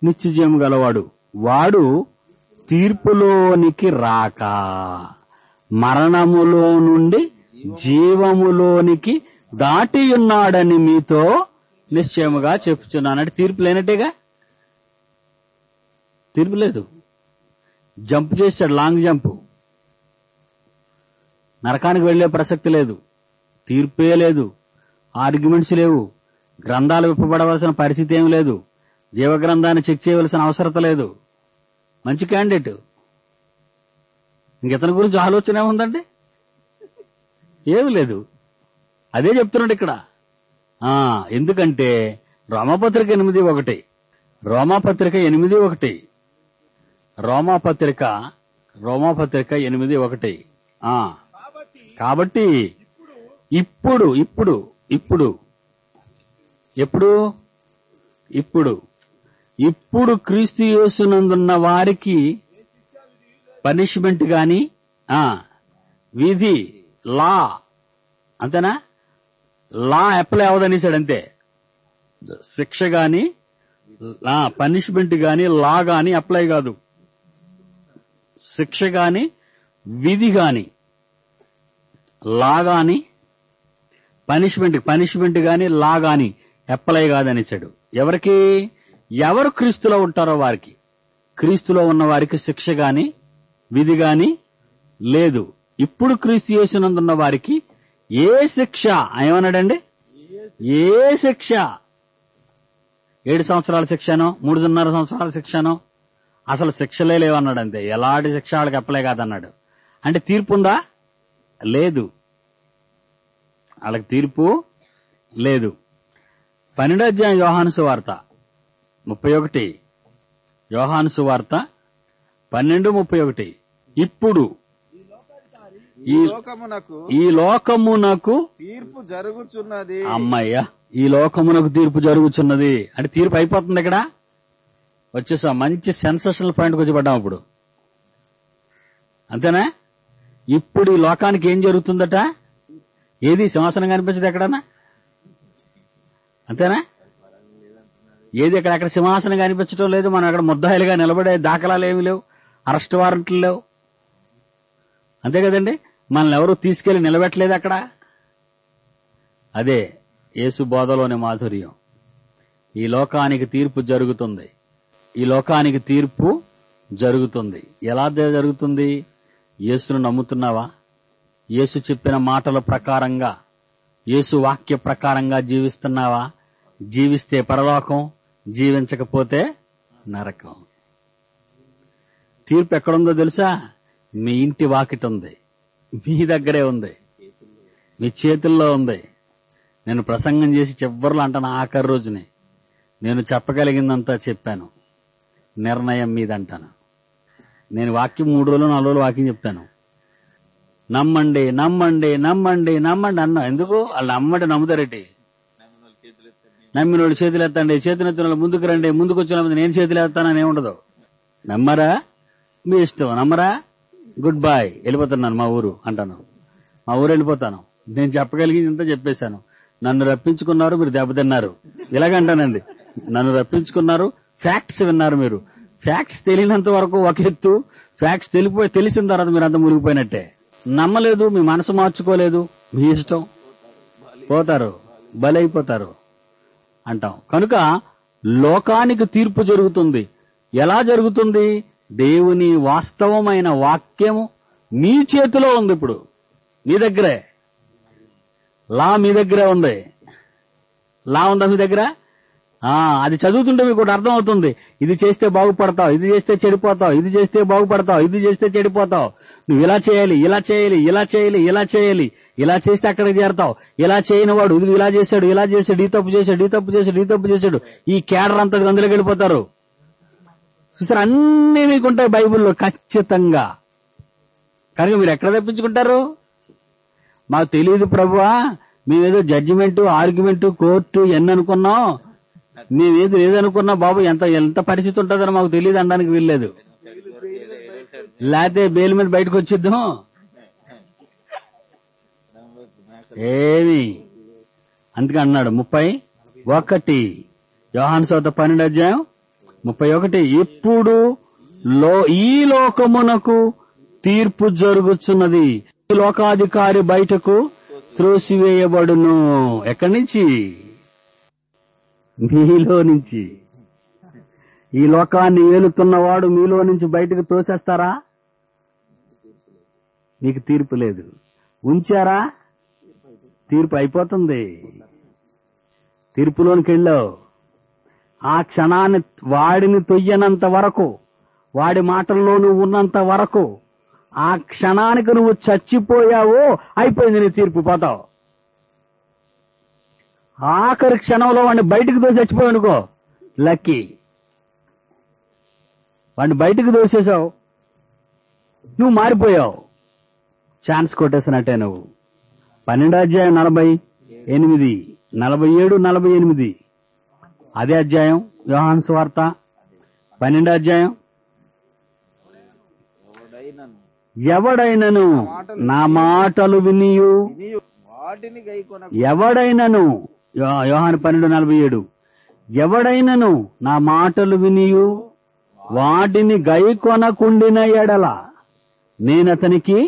నిత్య జీవము గలవాడు. వాడు తీర్పులోనికి రాక మరణములో నుండి జీవములోనికి దాటి ఉన్నాడని మీతో నిశ్చయముగా చెప్పుచున్నాను. అంటే తీర్పు లేనట్టేగా? తీర్పు లేదు. జంప్ చేశాడు, లాంగ్ జంప్. నరకానికి వెళ్లే ప్రసక్తి లేదు, తీర్పే లేదు, ఆర్గ్యుమెంట్స్ లేవు, గ్రంథాలు విప్పబడవలసిన పరిస్థితి ఏం లేదు, జీవగ్రంథాన్ని చెక్ చేయవలసిన అవసరత లేదు. మంచి క్యాండిడేట్. ఇంకెతని గురించి ఆలోచన ఏముందండి? ఏమి లేదు. అదే చెప్తున్నాడు ఇక్కడ. ఎందుకంటే రోమాపత్రిక 8:1 రోమాపత్రిక 8:1 కాబట్టి ఇప్పుడు క్రీస్తు యేసునందున్న వారికి పనిష్మెంట్ గాని విధి లా అంతేనా? లా అప్లై అవ్వదనేసాడు అంతే. శిక్ష గాని పనిష్మెంట్ గాని లా గాని అప్లై కాదు. శిక్ష గాని విధి గాని లా గాని పనిష్మెంట్ గాని లా గాని అప్లై కాదనేసాడు. ఎవరికి? ఎవరు క్రీస్తులో ఉంటారో వారికి. క్రీస్తులో ఉన్న వారికి శిక్ష గాని విధి గాని లేదు. ఇప్పుడు క్రీస్తు యేసునందున్న వారికి ఏ శిక్ష ఏమన్నాడండి? ఏ శిక్ష? 7 సంవత్సరాల శిక్షనో 3.5 సంవత్సరాల శిక్షనో అసలు శిక్షలే లేవన్నాడు అంతే. ఎలాంటి శిక్ష వాళ్ళకి అప్లై కాదన్నాడు. అంటే తీర్పు ఉందా? లేదు. వాళ్ళకి తీర్పు లేదు. 12వ అధ్యాయం యోహాను సువార్త 31 యోహాను సువార్త 12:31 ఇప్పుడు ఈ లోకమునకు తీర్పు జరుగుచున్నది. అమ్మయ్య, ఈ లోకమునకు తీర్పు జరుగుచున్నది అంటే తీర్పు అయిపోతుంది. ఇక్కడ వచ్చేసా మంచి సెన్సేషనల్ పాయింట్కి వచ్చి పడ్డాం ఇప్పుడు. అంతేనా? ఇప్పుడు ఈ లోకానికి ఏం జరుగుతుందట? ఏది సింహాసనం కనిపించదు ఎక్కడన్నా? అంతేనా? ఏది ఎక్కడ సింహాసనం కనిపించడం లేదు. మనం అక్కడ ముద్దాయిలుగా నిలబడే దాఖలాలు ఏమి లేవు, అరెస్ట్ వారెంట్లు లేవు. అంతే కదండి? మనల్ని ఎవరు తీసుకెళ్లి నిలబెట్టలేదు అక్కడ. అదే యేసు బోధలోని మాధుర్యం. ఈ లోకానికి తీర్పు జరుగుతుంది. ఈ లోకానికి తీర్పు జరుగుతుంది. ఎలా జరుగుతుంది? యేసును నమ్ముతున్నావా? యేసు చెప్పిన మాటల ప్రకారంగా, యేసు వాక్య ప్రకారంగా జీవిస్తున్నావా? జీవిస్తే పరలోకం, జీవించకపోతే నరకం. తీర్పు ఎక్కడుందో తెలుసా? మీ ఇంటి వాకిట ఉంది, మీ దగ్గరే ఉంది, మీ చేతుల్లో ఉంది. నేను ప్రసంగం చేసి చివరిలో అంటాను, ఆఖరి రోజుని నేను చెప్పగలిగిందంతా చెప్పాను, నిర్ణయం మీదంటాను. నేను వాక్యం 3 రోజులు 4 రోజులు వాక్యం చెప్తాను. నమ్మండి నమ్మండి నమ్మండి నమ్మండి అన్నా. ఎందుకు? వాళ్ళు నమ్మండి నమ్ముతారేటి? నమ్మిన వాళ్ళు చేతులు ఎత్తండి, చేతులు ఎత్తిన వాళ్ళు ముందుకు రండి, ముందుకు వచ్చిన నేను చేతులు ఎత్తానని ఏముండదు. నమ్మరా? మీ ఇష్టం. నమ్మరా? గుడ్ బాయ్, వెళ్ళిపోతున్నాను మా ఊరు అంటాను. మా ఊరు వెళ్ళిపోతాను. నేను చెప్పగలిగింది ఇంత చెప్పేశాను. నన్ను రప్పించుకున్నారు, మీరు దెబ్బతిన్నారు. ఇలాగంటానండి. నన్ను రప్పించుకున్నారు, ఫ్యాక్ట్స్ విన్నారు మీరు. ఫ్యాక్ట్స్ తెలియనంత వరకు ఒక ఎత్తు, ఫ్యాక్ట్స్ తెలిసిన తర్వాత మీరు అంత మునిగిపోయినట్టే. నమ్మలేదు, మీ మనసు మార్చుకోలేదు, మీ ఇష్టం, పోతారు, బలైపోతారు అంటాం. కనుక లోకానికి తీర్పు జరుగుతుంది. ఎలా జరుగుతుంది? దేవుని వాస్తవమైన వాక్యము మీ చేతిలో ఉంది. ఇప్పుడు మీ దగ్గరే లా, మీ దగ్గరే ఉంది. లా ఉందా మీ దగ్గర? అది చదువుతుంటే మీకు ఒకటి అర్థం అవుతుంది. ఇది చేస్తే బాగుపడతావు, ఇది చేస్తే చెడిపోతావు, ఇది చేస్తే బాగుపడతావు, ఇది చేస్తే చెడిపోతావు, నువ్వు ఇలా చేయాలి, ఇలా చేయాలి, ఇలా చేయాలి, ఇలా చేయాలి, ఇలా చేస్తే అక్కడికి చేరతావు, ఇలా చేయని వాడు ఇది ఇలా చేశాడు, ఇలా చేశాడు, ఈ తప్పు చేశాడు, ఈ తప్పు చేశాడు, ఈ తప్పు చేశాడు, ఈ కేడర్ అంతా అందులోకి వెళ్ళిపోతారు. చూసారు, అన్ని మీకుంటాయి బైబిల్లో ఖచ్చితంగా. కనుక మీరు ఎక్కడ తప్పించుకుంటారు? మాకు తెలియదు ప్రభువా, మేమేదో జడ్జిమెంట్, ఆర్గ్యుమెంట్, కోర్టు ఎన్ని అనుకున్నాం, మేమేదో ఏదనుకున్నా బాబు ఎంత పరిస్థితి ఉంటుందని మాకు తెలియదు అనడానికి వీల్లేదు. లేకపోతే బెయిల్ మీద బయటకు వచ్చిద్దాం ఏమి. అందుకే అన్నాడు 31 యోహాను సువార్త 12:31, ఇప్పుడు ఈ లోకమునకు తీర్పు జరుగుతున్నది, ఈ లోకాధికారి బయటకు త్రోసివేయబడును. ఎక్కడి నుంచి? మీలో నుంచి. ఈ లోకాన్ని ఏలుతున్నవాడు మీలో నుంచి బయటకు తోసేస్తారా? మీకు తీర్పు లేదు. ఉంచారా? తీర్పు అయిపోతుంది. తీర్పులోనికి వెళ్ళావు. ఆ క్షణాన్ని వాడిని తొయ్యనంత వరకు, వాడి మాటల్లో నువ్వు ఉన్నంత వరకు, ఆ క్షణానికి నువ్వు చచ్చిపోయావో అయిపోయింది నీ తీర్పు, పోతావు. ఆఖరి క్షణంలో వాడిని బయటకు తోసి చచ్చిపోయావు అనుకో, లక్కీ. వాడిని బయటకు తోసేసావు, నువ్వు మారిపోయావు, ఛాన్స్ కొట్టేసినట్టే నువ్వు. 12:48, 47, 48 అదే అధ్యాయం యోహాను సువార్త 12. ఎవడైనను నా మాటలు వినియు వాటిని గైకొన ఎవడైనను యోహాను 12:47 ఎవడైనను నా మాటలు వినియు వాటిని గైకొనకుండిన ఎడల నేనతనికి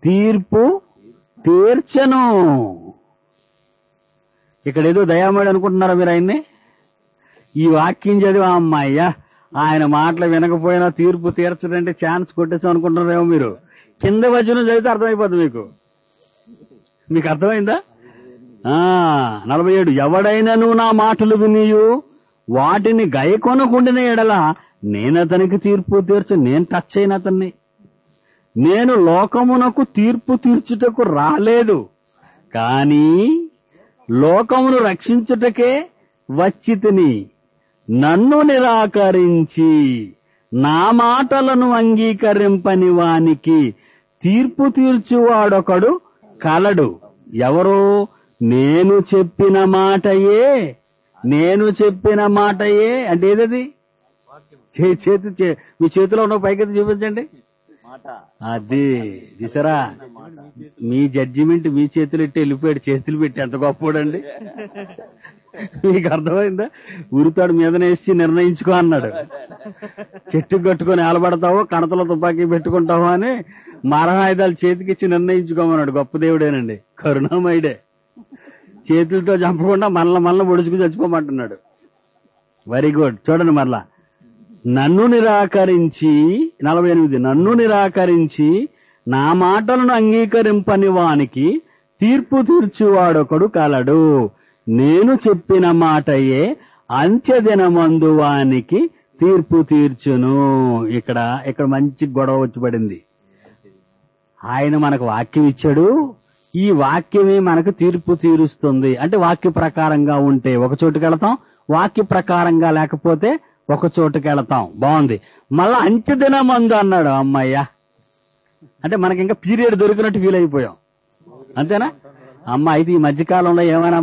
తీర్పు తీర్చను. ఇక్కడ ఏదో దయామయుడు అనుకుంటున్నారా మీరు ఆయన్ని? ఈ వాక్యం చదివి అమ్మాయ్యా ఆయన మాటలు వినకపోయినా తీర్పు తీర్చడంటే ఛాన్స్ కొట్టేసాం అనుకుంటున్నారేమో మీరు. కింద వచనం చదివితే అర్థమైపోతుంది మీకు అర్థమైందా? 47 ఎవడైనను నా మాటలు వినియు వాటిని గైకొనకుండిన ఎడల నేనతనికి తీర్పు తీర్చు. నేను టచ్ అయిన అతన్ని. నేను లోకమునకు తీర్పు తీర్చుటకు రాలేదు, కానీ లోకమును రక్షించుటకే వచ్చితిని. నన్ను నిరాకరించి నా మాటలను అంగీకరింపని వానికి తీర్పు తీర్చువాడొకడు కలడు. ఎవరో నేను చెప్పిన మాటయే అంటే ఏదది? మీ చేతిలో ఉన్న పైకెత్తి చూపించండి. అది చూసారా, మీ జడ్జిమెంట్ మీ చేతులు ఎట్టి వెళ్ళిపోయాడు, చేతులు పెట్టి ఎంత గొప్పోడండి. మీకు అర్థమైందా? ఉరితాడు మీదనేసి నిర్ణయించుకో అన్నాడు. చెట్టు కట్టుకొని ఆలబడతావో కణతలో తుపాకీ పెట్టుకుంటావో అని మారణాయుధాలు చేతికిచ్చి నిర్ణయించుకోమన్నాడు. గొప్ప దేవుడేనండి, కరుణామయుడే. చేతులతో చంపకుండా మళ్ళా పొడుచుకు చచ్చిపోమంటున్నాడు. Very good. చూడండి మరలా, నన్ను నిరాకరించి 48 నన్ను నిరాకరించి నా మాటలను అంగీకరింపని వానికి తీర్పు తీర్చువాడొకడు కలడు. నేను చెప్పిన మాటయే అంత్యదినమందు వానికి తీర్పు తీర్చును. ఇక్కడ మంచి గొడవ వచ్చి పడింది. ఆయన మనకు వాక్యం ఇచ్చాడు, ఈ వాక్యమే మనకు తీర్పు తీరుస్తుంది. అంటే వాక్య ప్రకారంగా ఉంటే ఒక చోటుకి వెళతాం, వాక్య ప్రకారంగా లేకపోతే ఒక చోటుకి వెళతాం. బాగుంది. మళ్ళా అంత్యదినమందు అన్నాడు. అమ్మయ్యా, అంటే మనకి ఇంకా పీరియడ్ దొరికినట్టు ఫీల్ అయిపోయాం, అంతేనా? అమ్మ అయితే ఈ మధ్యకాలంలో ఏమైనా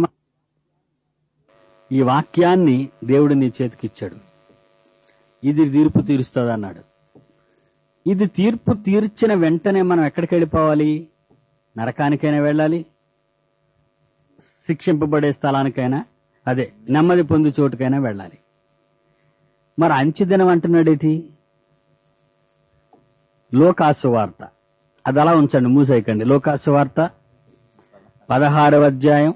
ఈ వాక్యాన్ని దేవుడు నీ చేతికిచ్చాడు, ఇది తీర్పు తీరుస్తుంది అన్నాడు. ఇది తీర్పు తీర్చిన వెంటనే మనం ఎక్కడికి వెళ్ళిపోవాలి? నరకానికైనా వెళ్ళాలి, శిక్షింపబడే స్థలానికైనా, అదే నెమ్మది పొందు చోటుకైనా వెళ్ళాలి. మరి అంచెదినం అంటున్నాడేటి? లోకాసు వార్త, అది అలా ఉంచండి, మూసేయకండి. లోకాసు వార్త 16వ అధ్యాయం,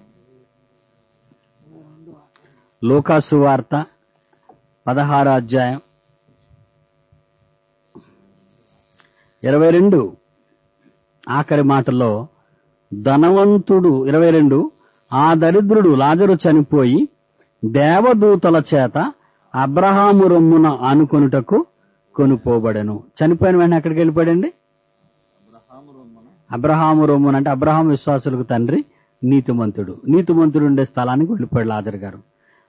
లోకాసు వార్త 16వ అధ్యాయం 22 ఆఖరి మాటల్లో ధనవంతుడు 22 ఆ దరిద్రుడు లాజరు చనిపోయి దేవదూతల చేత అబ్రహాము రొమ్మున ఆనుకొనుటకు కొనుపోబడెను. చనిపోయిన వెంటనే ఎక్కడికి వెళ్ళిపోయాడండి? అబ్రహాము రొమ్మున అంటే అబ్రహాము విశ్వాసులకు తండ్రి, నీతిమంతుడు. నీతిమంతుడు ఉండే స్థలానికి వెళ్ళిపోయాడు లాజరు గారు.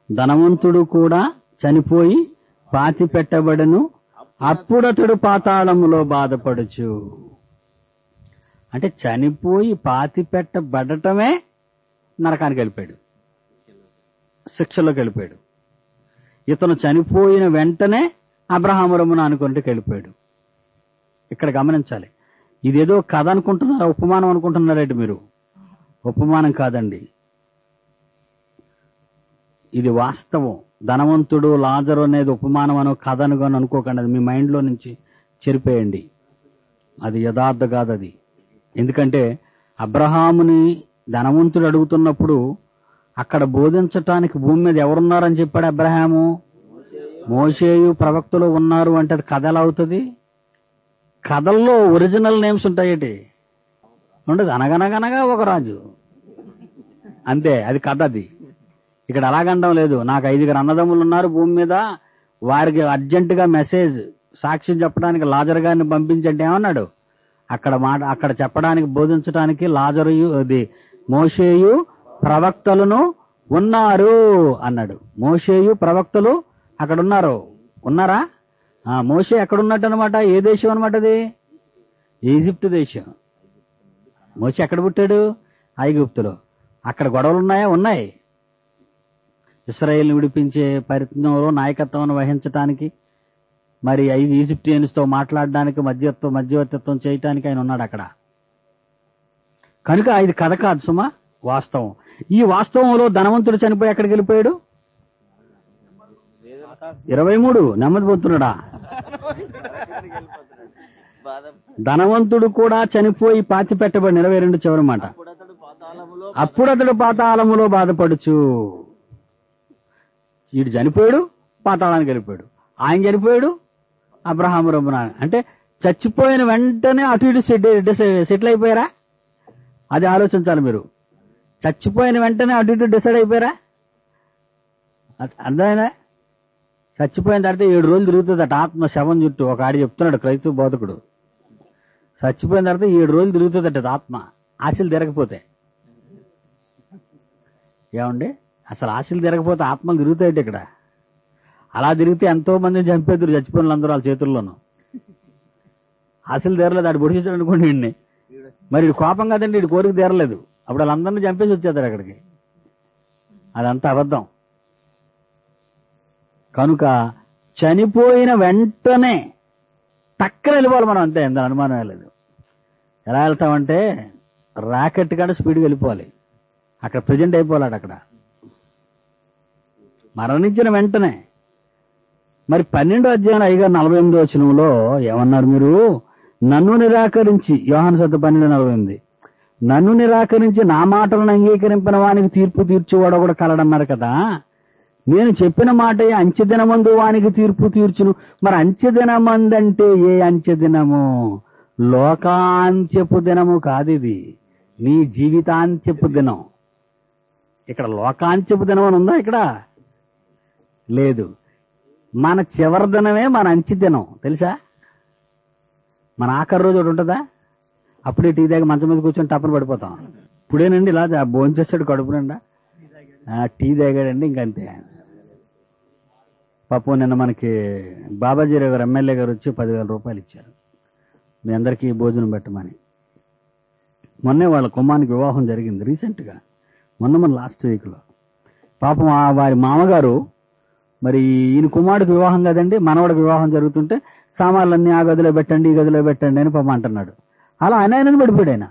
ధనవంతుడు కూడా చనిపోయి పాతి పెట్టబడను, అప్పుడతడు పాతాళములో బాధపడుచు. అంటే చనిపోయి పాతి పెట్టబడటమే నరకానికి వెళ్ళిపోయాడు, శిక్షలోకి వెళ్ళిపోయాడు. ఇతను చనిపోయిన వెంటనే అబ్రహాము రొమ్మున అనుకుంటే వెళ్ళిపోయాడు. ఇక్కడ గమనించాలి, ఇదేదో కథ అనుకుంటున్నారా, ఉపమానం అనుకుంటున్నారేంటి మీరు? ఉపమానం కాదండి, ఇది వాస్తవం. ధనవంతుడు లాజరు అనేది ఉపమానం అనో కథ అనుకొని అనుకోకండి, అది మీ మైండ్లో నుంచి చెరిపేయండి. అది యథార్థ కాదు అది. ఎందుకంటే అబ్రహాముని ధనవంతుడు అడుగుతున్నప్పుడు అక్కడ బోధించటానికి భూమి మీద ఎవరున్నారని చెప్పాడు అబ్రహాము? మోషేయు ప్రవక్తలు ఉన్నారు అంటే అది కథ ఎలా అవుతుంది? కథల్లో ఒరిజినల్ నేమ్స్ ఉంటాయేటి? ఉండదు. అనగనగనగా ఒక రాజు అంతే, అది కథ. అది ఇక్కడ అలాగండం లేదు. నాకు 5 అన్నదమ్ములు ఉన్నారు భూమి మీద, వారికి అర్జెంటుగా మెసేజ్ సాక్ష్యం చెప్పడానికి లాజరు గారిని పంపించండి ఏమన్నాడు? అక్కడ చెప్పడానికి బోధించడానికి లాజరు అది మోషేయు ప్రవక్తలను ఉన్నారు అన్నాడు. మోషేయు ప్రవక్తలు అక్కడ ఉన్నారా? మోషే ఎక్కడున్నట్టు అనమాట? ఏ దేశం అనమాట అది? ఈజిప్ట్ దేశం. మోషే ఎక్కడ పుట్టాడు? ఐగుప్తులో. అక్కడ గొడవలు ఉన్నాయా? ఉన్నాయి. ఇశ్రాయేల్ని విడిపించే ప్రయత్నంలో నాయకత్వం వహించడానికి, మరి 5 ఈజిప్టియన్స్ తో మాట్లాడడానికి, మధ్యవర్తిత్వం చేయటానికి ఆయన ఉన్నాడు అక్కడ. కనుక ఇది కథ కాదు సుమా, వాస్తవం. ఈ వాస్తవంలో ధనవంతుడు చనిపోయి ఎక్కడికి వెళ్ళిపోయాడు? 23 నెమ్మది పోతున్నాడా? ధనవంతుడు కూడా చనిపోయి పాతి పెట్టబడి 22 చివరి మాట. అప్పుడతడు పాతాళములో బాధపడుచు. వీడు చనిపోయాడు, పాతాళానికి వెళ్ళిపోయాడు. ఆయన చనిపోయాడు, అబ్రహాము రొమ్మున. అంటే చచ్చిపోయిన వెంటనే అటు ఇటు సెటిల్ అయిపోయారా? అది ఆలోచించాలి మీరు. చచ్చిపోయిన వెంటనే అటు ఇటు డిసైడ్ అయిపోయారా? అర్థమైనా? చచ్చిపోయిన తర్వాత 7 రోజులు తిరుగుతుందట ఆత్మ శవం చుట్టూ. ఒక ఆడి చెప్తున్నాడు క్రైస్తవ బోధకుడు. చచ్చిపోయిన తర్వాత 7 రోజులు తిరుగుతుందట ఆత్మ, ఆశలు తిరగపోతే. ఏమండి, అసలు ఆశలు తిరగపోతే ఆత్మలు తిరుగుతాయి ఇక్కడ. అలా తిరిగితే ఎంతో మందిని చంపేద్దరు చచ్చిపోయిన వాళ్ళందరూ వాళ్ళ చేతుల్లోనూ. ఆశలు తీరలేదు, ఆడు పొడిచాడు అనుకోండి వీడిని. మరి వీడు కోపం కదండి, వీడి కోరిక తీరలేదు. అప్పుడు వాళ్ళందరినీ చంపేసి వచ్చేస్తారు అక్కడికి. అదంతా అబద్ధం. కనుక చనిపోయిన వెంటనే టక్కన వెళ్ళిపోవాలి మనం, అంతే, ఎంత అనుమానం లేదు. ఎలా వెళ్తామంటే రాకెట్ కంటే స్పీడ్గా వెళ్ళిపోవాలి. అక్కడ ప్రజెంట్ అయిపోవాలి. అక్కడ మరణించిన వెంటనే. మరి 12వ అధ్యాయం 5:48 వచనంలో ఏమన్నారు మీరు? నన్ను నిరాకరించి, యోహాను సువార్త 12:48, నన్ను నిరాకరించి నా మాటలను అంగీకరింపిన వానికి తీర్పు తీర్చువాడు కూడా కలడన్నారు కదా. నేను చెప్పిన మాట అంచెదినమందు వానికి తీర్పు తీర్చును. మరి అంచెదినమందంటే ఏ అంచెదినము? లోకాంత్యపు దినము కాదు ఇది, నీ జీవితాంత్యపు దినం. ఇక్కడ లోకాంత్యపు దినం అని ఉందా? ఇక్కడ లేదు. మన చివరి దినమే మన అంచె దినం, తెలుసా? మన ఆఖరి రోజు ఒకటి ఉంటుందా? అప్పుడే టీ దాకా మంచం మీద కూర్చొని టప్పని పడిపోతాం. ఇప్పుడేనండి ఇలా భోంచేస్తాడు కడుపు నిండా, టీ తాగాడండి, ఇంకంతే. పాపం నిన్న మనకి బాబాజీరావు గారు ఎమ్మెల్యే గారు వచ్చి 10,000 రూపాయలు ఇచ్చారు, మీ అందరికీ భోజనం పెట్టమని. మొన్నే వాళ్ళ కుమ్మానికి వివాహం జరిగింది రీసెంట్గా, మొన్న లాస్ట్ వీక్లో. పాపం వారి మామగారు, మరి ఈయన కుమారుడికి వివాహం కదండి, మనవడికి వివాహం జరుగుతుంటే సామాన్లన్నీ ఆ గదిలో పెట్టండి, ఈ గదిలో పెట్టండి అని పాపం అంటున్నాడు. అలా ఆయనని పడిపోయాడు. ఆయన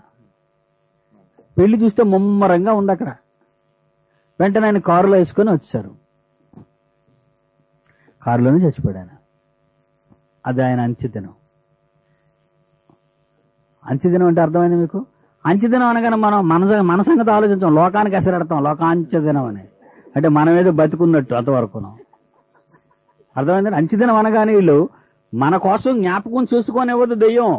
పెళ్లి చూస్తే ముమ్మరంగా ఉంది అక్కడ. వెంటనే ఆయన కారులో వేసుకొని వచ్చారు, కారులోనే చచ్చిపోయాడు ఆయన. అది ఆయన అంచెదినం. అంచెదినం అంటే అర్థమైంది మీకు? అంచెదినం అనగానే మనం మన సంగతి ఆలోచించాం, లోకానికి ఎసరెడతాం లోకాంచెదినం అని. అంటే మనం ఏదో బతుకున్నట్టు అంతవరకు అర్థమైందండి. అంచెదినం అనగానే వీళ్ళు మన కోసం జ్ఞాపకం చేసుకోనివ్వదు దెయ్యం.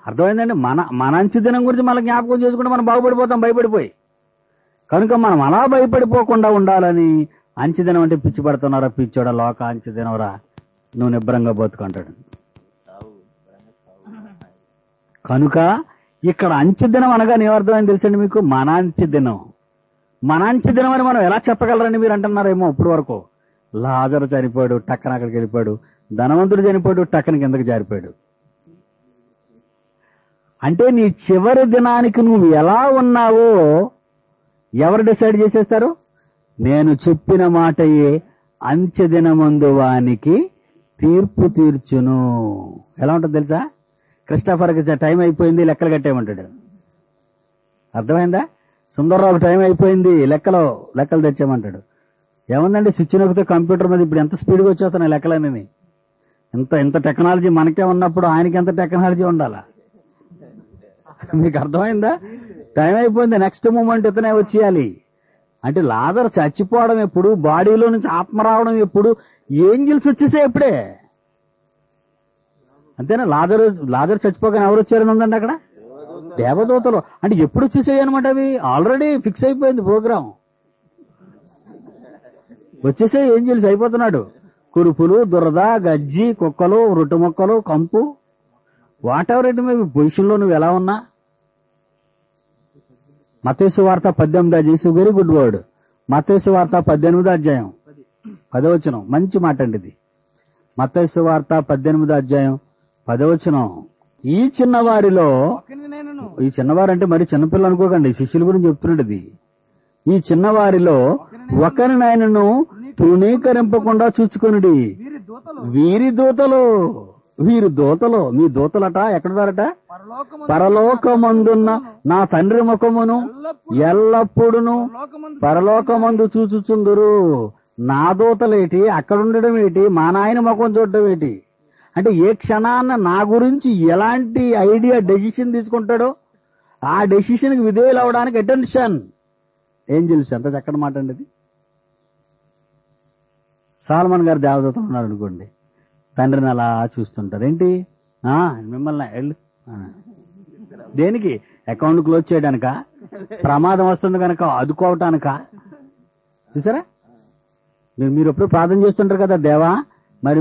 అర్థమైందండి. మన అంచెదినం గురించి మన జ్ఞాపకం చేసుకుంటే మనం బాగుపడిపోతాం భయపడిపోయి. కనుక మనం అలా భయపడిపోకుండా ఉండాలని అంచెదినం అంటే పిచ్చి పడుతున్నారా, పిచ్చోడా, లోక అంచెదినవరా, నువ్వు నిబ్బరంగా బతుకుంటాడు. కనుక ఇక్కడ అంచె దినం అనగా ఏమర్థమైంది తెలుసండి మీకు? మన అంచె దినం. మన అంచె దినం అని మనం ఎలా చెప్పగలరండి మీరు అంటున్నారేమో ఇప్పుడు వరకు. లాజరు చనిపోయాడు, టక్కన అక్కడికి వెళ్ళిపోయాడు. ధనవంతుడు చనిపోయాడు, టక్కన కిందకి జారిపోయాడు. అంటే నీ చివరి దినానికి నువ్వు ఎలా ఉన్నావో ఎవరు డిసైడ్ చేసేస్తారు? నేను చెప్పిన మాటయే అంచె దినమందు వానికి తీర్పు తీర్చును. ఎలా ఉంటుంది తెలుసా? క్రిస్టఫర్కి టైం అయిపోయింది, లెక్కలు కట్టేయమంటాడు. అర్థమైందా? సుందర్రావుకి టైం అయిపోయింది, లెక్కలు తెచ్చామంటాడు. ఏముందండి, స్విచ్ నొక్కితే కంప్యూటర్ మీద ఇప్పుడు ఎంత స్పీడ్గా వచ్చేస్తున్నాయి లెక్కలన్నీ. ఇంత టెక్నాలజీ మనకే ఉన్నప్పుడు ఆయనకి ఎంత టెక్నాలజీ ఉండాలా? మీకు అర్థమైందా? టైం అయిపోయింది, నెక్స్ట్ మూమెంట్ ఇతనే వచ్చేయాలి. అంటే లాజరు చచ్చిపోవడం ఎప్పుడు, బాడీలో నుంచి ఆత్మ రావడం ఎప్పుడు, ఏంజిల్స్ వచ్చేసే ఎప్పుడే. అంతేనా? లాజరు చచ్చిపోగానే ఎవరు వచ్చారని ఉందండి అక్కడ? దేవదూతలు. అంటే ఎప్పుడు వచ్చేసాయి అనమాట అవి? ఆల్రెడీ ఫిక్స్ అయిపోయింది ప్రోగ్రామ్. వచ్చేసే ఏంజిల్స్ అయిపోతున్నాడు. కురుపులు, దురద, గజ్జి, కుక్కలు, రొట్టె మొక్కలు, కంపు, what ever it may be పొజిషన్లో నువ్వు ఎలా ఉన్నా. మత్తయి సువార్త 18 వెరీ గుడ్ వర్డ్. మత్తయి సువార్త 18 అధ్యాయం 10వ వచనం. మంచి మాట అండి ఇది. మత్తయి సువార్త 18 అధ్యాయం 10వ వచనం. ఈ చిన్నవారిలో, ఈ చిన్నవారు అంటే మరి చిన్నపిల్లలు అనుకోకండి, శిష్యుల గురించి చెప్తున్నాడు ఇది. ఈ చిన్నవారిలో ఒకరినైనను తృణీకరింపకుండా చూచుకొనుడి. వీరి దూతలు. మీ దూతలట ఎక్కడున్నారట? పరలోకమందున్న నా తండ్రి ముఖమును ఎల్లప్పుడూ పరలోకమందు చూచుచుందురు. నా దూతలేటి, అక్కడ ఉండడం ఏంటి, మా నాయన ముఖం చూడడం ఏంటి? అంటే ఏ క్షణాన్న నా గురించి ఎలాంటి ఐడియా డెసిషన్ తీసుకుంటాడో ఆ డెసిషన్కి విధేయులు అవడానికి అటెన్షన్ ఏంజిల్స్. ఎంత చక్కటి మాట అండి ఇది. సాల్మన్ గారు దేవదూతలు ఉన్నారు అనుకోండి, తండ్రిని అలా చూస్తుంటారు. ఏంటి మిమ్మల్ని వెళ్ళు దేనికి? అకౌంట్ క్లోజ్ చేయడానిక? ప్రమాదం వస్తుంది కనుక అదుకోవటానిక? చూసారా? మీరు ఎప్పుడు ప్రార్థన చేస్తుంటారు కదా, దేవా మరి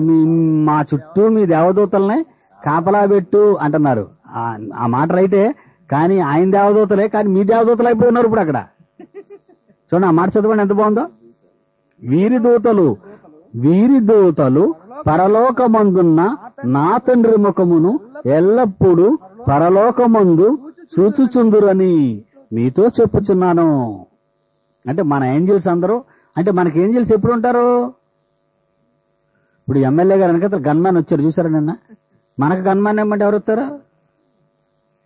మా చుట్టూ మీ దేవదూతల్ని కాపలా పెట్టు అంటున్నారు. ఆ మాట రైటే, కానీ ఆయన దేవదూతలే, కానీ మీ దేవదూతలు అయిపోయి ఉన్నారు ఇప్పుడు అక్కడ. చూడండి, ఆ మాట చదవండి ఎంత బాగుందో. వీరి దూతలు పరలోకమందున్న నా తండ్రి ముఖమును ఎల్లప్పుడూ పరలోకమందు చూచుచుందురని మీతో చెప్పుచున్నాను. అంటే మన ఏంజిల్స్ అందరూ, అంటే మనకి ఏంజిల్స్ ఎప్పుడు ఉంటారు? ఇప్పుడు ఎమ్మెల్యే గారు వెనక గన్మ్యాన్ వచ్చారు చూసారా నిన్న. మనకు గన్మ్యాన్ ఏమంటే ఎవరు వస్తారు?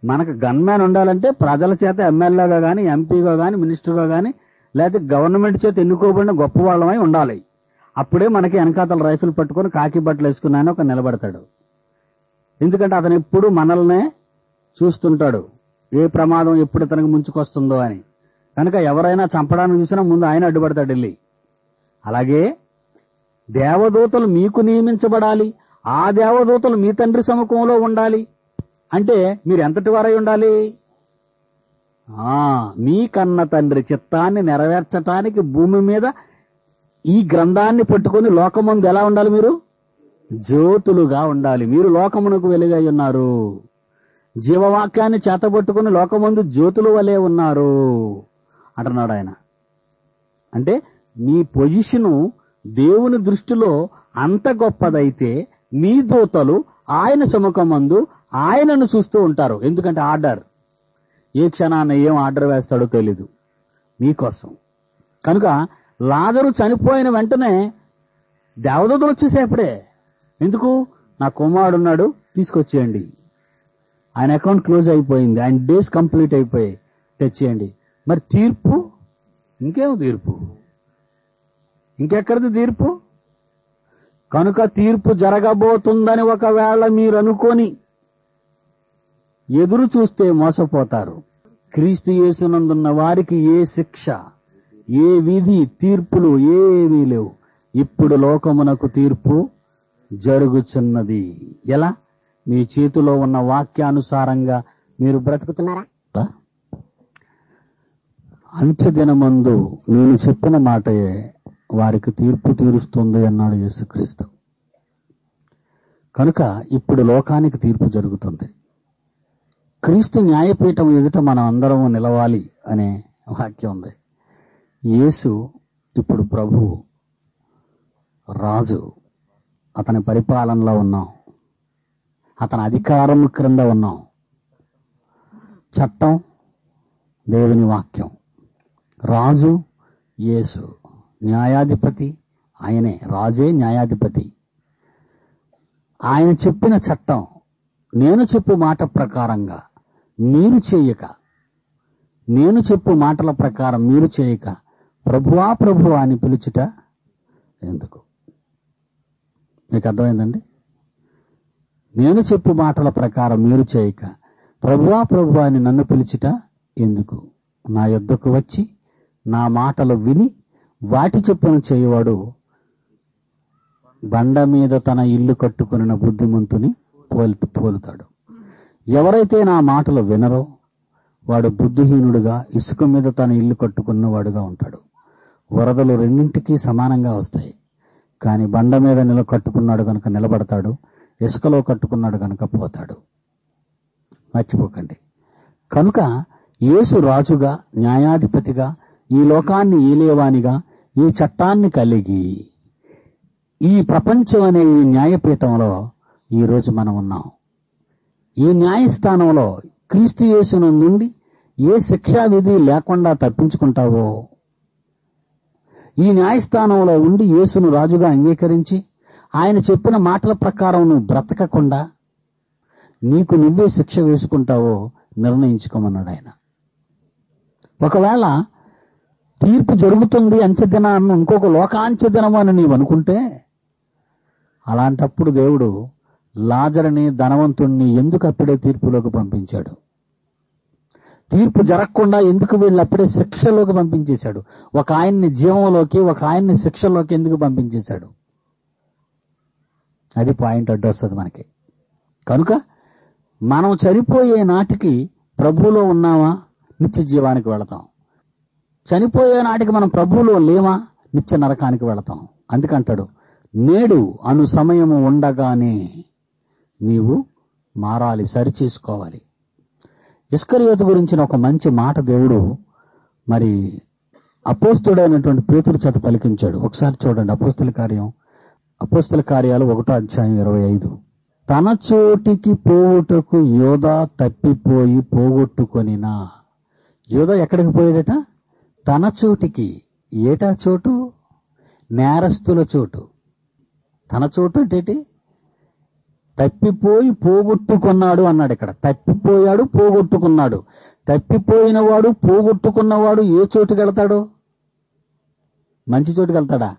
మనకు గన్మ్యాన్ ఉండాలంటే ప్రజల చేత ఎమ్మెల్యేగా కానీ, ఎంపీగా కానీ, మినిస్టర్గా కానీ, లేకపోతే గవర్నమెంట్ చేత ఎన్నుకోబడిన గొప్ప వాళ్ళమై ఉండాలి. అప్పుడే మనకి వెనకాతల రైఫిల్ పట్టుకొని కాకి బట్టలు వేసుకున్నాయని ఒక నిలబడతాడు. ఎందుకంటే అతను ఎప్పుడు మనల్నే చూస్తుంటాడు, ఏ ప్రమాదం ఎప్పుడు ఇతనికి ముంచుకొస్తుందో అని. కనుక ఎవరైనా చంపడానికి చూసినా ముందు ఆయన అడ్డుపడతాడు వెళ్ళి. అలాగే దేవదూతలు మీకు నియమించబడాలి, ఆ దేవదూతలు మీ తండ్రి సముఖంలో ఉండాలి. అంటే మీరు ఎంతటి వారై ఉండాలి? మీ కన్న తండ్రి చిత్తాన్ని నెరవేర్చటానికి భూమి మీద ఈ గ్రంథాన్ని పట్టుకొని లోకమందు ఎలా ఉండాలి? మీరు జ్యోతులుగా ఉండాలి. మీరు లోకమునకు వెలుగై ఉన్నారు. జీవవాక్యాన్ని చేతబట్టుకుని లోకమందు జ్యోతులు వలె ఉన్నారు అంటున్నాడు ఆయన. అంటే మీ పొజిషను దేవుని దృష్టిలో అంత గొప్పదైతే మీ దూతలు ఆయన సముఖమందు ఆయనను చూస్తూ ఉంటారు. ఎందుకంటే ఆర్డర్, ఏ క్షణాన ఏం ఆర్డర్ వేస్తాడో తెలీదు మీకోసం. కనుక లాజరు చనిపోయిన వెంటనే దేవదూతలు వచ్చేసాయి అప్పుడే. ఎందుకు? నా కుమారుడున్నాడు, తీసుకొచ్చేయండి. ఆయన అకౌంట్ క్లోజ్ అయిపోయింది, ఆయన డేస్ కంప్లీట్ అయిపోయాయి, తెచ్చేయండి. మరి తీర్పు? ఇంకేం తీర్పు? ఇంకెక్కడిది తీర్పు? కనుక తీర్పు జరగబోతుందని ఒకవేళ మీరు అనుకొని ఎదురు చూస్తే మోసపోతారు. క్రీస్తు యేసునందున్న వారికి ఏ శిక్ష, ఏ విధి, తీర్పులు ఏమీ లేవు. ఇప్పుడు లోకమునకు తీర్పు జరుగుచున్నది. ఎలా? మీ చేతిలో ఉన్న వాక్యానుసారంగా మీరు బ్రతుకుతున్నారా? అంత్యదినమందు నేను చెప్పిన మాటయే వారికి తీర్పు తీరుస్తుంది అన్నాడు యేసుక్రీస్తు. కనుక ఇప్పుడు లోకానికి తీర్పు జరుగుతుంది. క్రీస్తు న్యాయపీఠం ఎదుట మనం అందరం నిలవాలి అనే వాక్యం ఉంది. యేసు ఇప్పుడు ప్రభువు, రాజు, అతని పరిపాలనలో ఉన్నాం, అతని అధికారం క్రింద ఉన్నాం. చట్టం దేవుని వాక్యం, రాజు యేసు, న్యాయాధిపతి ఆయనే, రాజే న్యాయాధిపతి. ఆయన చెప్పిన చట్టం, నేను చెప్పు మాట ప్రకారంగా మీరు చేయక, నేను చెప్పు మాటల ప్రకారం మీరు చేయక ప్రభువా ప్రభువా అని పిలుచుట ఎందుకు? మీకు అర్థమైందండి? నేను చెప్పు మాటల ప్రకారం మీరు చేయక ప్రభువా ప్రభువా అని నన్ను పిలుచుట ఎందుకు? నా యొద్దకు వచ్చి నా మాటలు విని వాటి చొప్పున చేయవాడు బండ మీద తన ఇల్లు కట్టుకున్న బుద్ధిమంతుని పోలుతాడు. ఎవరైతే నా మాటలు వినరో వాడు బుద్ధిహీనుడుగా ఇసుక మీద తన ఇల్లు కట్టుకున్నవాడుగా ఉంటాడు. వరదలు రెండింటికి సమానంగా వస్తాయి. కానీ బండ మీద కట్టుకున్నాడు కనుక నిలబడతాడు, ఇసుకలో కట్టుకున్నాడు కనుక పోతాడు. మర్చిపోకండి. కనుక యేసు రాజుగా, న్యాయాధిపతిగా, ఈ లోకాన్ని ఏలేవానిగా, ఈ చట్టాన్ని కలిగి ఈ ప్రపంచం అనే ఈ న్యాయపీఠంలో ఈరోజు మనం ఉన్నాం. ఈ న్యాయస్థానంలో క్రీస్తు యేసును నుండి ఏ శిక్షా విధి లేకుండా తప్పించుకుంటావో, ఈ న్యాయస్థానంలో ఉండి యేసును రాజుగా అంగీకరించి ఆయన చెప్పిన మాటల ప్రకారం నువ్వు బ్రతకకుండా నీకు నువ్వే శిక్ష వేసుకుంటావో నిర్ణయించుకోమన్నాడు ఆయన. ఒకవేళ తీర్పు జరుగుతుంది అంచెదినాన్ని, ఇంకొక లోకాంచెదినం అని నీవు అనుకుంటే, అలాంటప్పుడు దేవుడు లాజరుని, ధనవంతుణ్ణి ఎందుకు అప్పుడే తీర్పులోకి పంపించాడు? తీర్పు జరగకుండా ఎందుకు వీళ్ళు అప్పుడే శిక్షలోకి పంపించేశాడు? ఒక ఆయన్ని జీవంలోకి, ఒక ఆయన్ని శిక్షలోకి ఎందుకు పంపించేశాడు? అది పాయింట్ అడ్డొస్తుంది మనకి. కనుక మనం చనిపోయే నాటికి ప్రభువులో ఉన్నామా, నిత్య జీవానికి వెళతాం. చనిపోయే నాటికి మనం ప్రభువులో లేమా, నిత్య నరకానికి వెళతాం. అందుకంటాడు, నేడు అను సమయము ఉండగానే నీవు మారాలి, సరిచేసుకోవాలి. ఇస్కరియోతు గురించిన ఒక మంచి మాట దేవుడు మరి అపోస్తుడైనటువంటి పేతురు చేత పలికించాడు. ఒకసారి చూడండి, అపోస్తుల కార్యాలు 1:25. తన చోటికి పోవుటకు యోధా తప్పిపోయి పోగొట్టుకొనినా. యోధా ఎక్కడికి పోయాడట? తన చోటికి. ఏటా చోటు? నేరస్తుల చోటు. తన చోటు అంటే తప్పిపోయి పోగొట్టుకున్నాడు అన్నాడు ఇక్కడ. తప్పిపోయాడు, పోగొట్టుకున్నాడు. తప్పిపోయిన వాడు, పోగొట్టుకున్నవాడు ఏ చోటుకి వెళ్తాడు? మంచి చోటుకి వెళ్తాడా?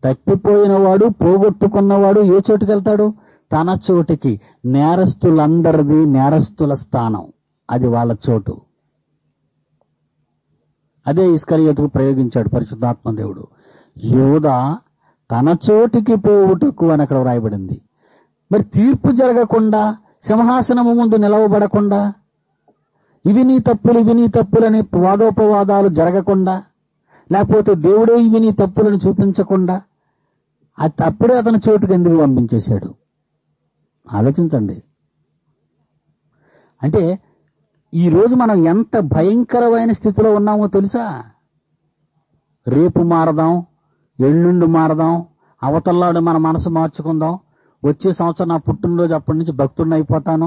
తప్పిపోయిన వాడు, పోగొట్టుకున్నవాడు ఏ చోటుకి వెళ్తాడు? తన చోటికి. నేరస్తులందరిది నేరస్తుల స్థానం, అది వాళ్ళ చోటు. అదే ఇస్కరియోతుకు ప్రయోగించాడు పరిశుద్ధాత్మ దేవుడు. యోధా తన చోటికి పోవుటకు అని అక్కడ వ్రాయబడింది. మరి తీర్పు జరగకుండా, సింహాసనము ముందు నిలవబడకుండా, ఇవి నీ తప్పులని వాదోపవాదాలు జరగకుండా, లేకపోతే దేవుడే ఇవి నీ తప్పులను చూపించకుండా అప్పుడే అతని చోటుకు ఎందుకు పంపించేశాడు? ఆలోచించండి. అంటే ఈరోజు మనం ఎంత భయంకరమైన స్థితిలో ఉన్నామో తెలుసా? రేపు మారదాం, ఎల్లుండి మారదాం, అవతల్లాడు మన మనసు మార్చుకుందాం, వచ్చే సంవత్సరం నా పుట్టినరోజు అప్పటి నుంచి భక్తుడిని అయిపోతాను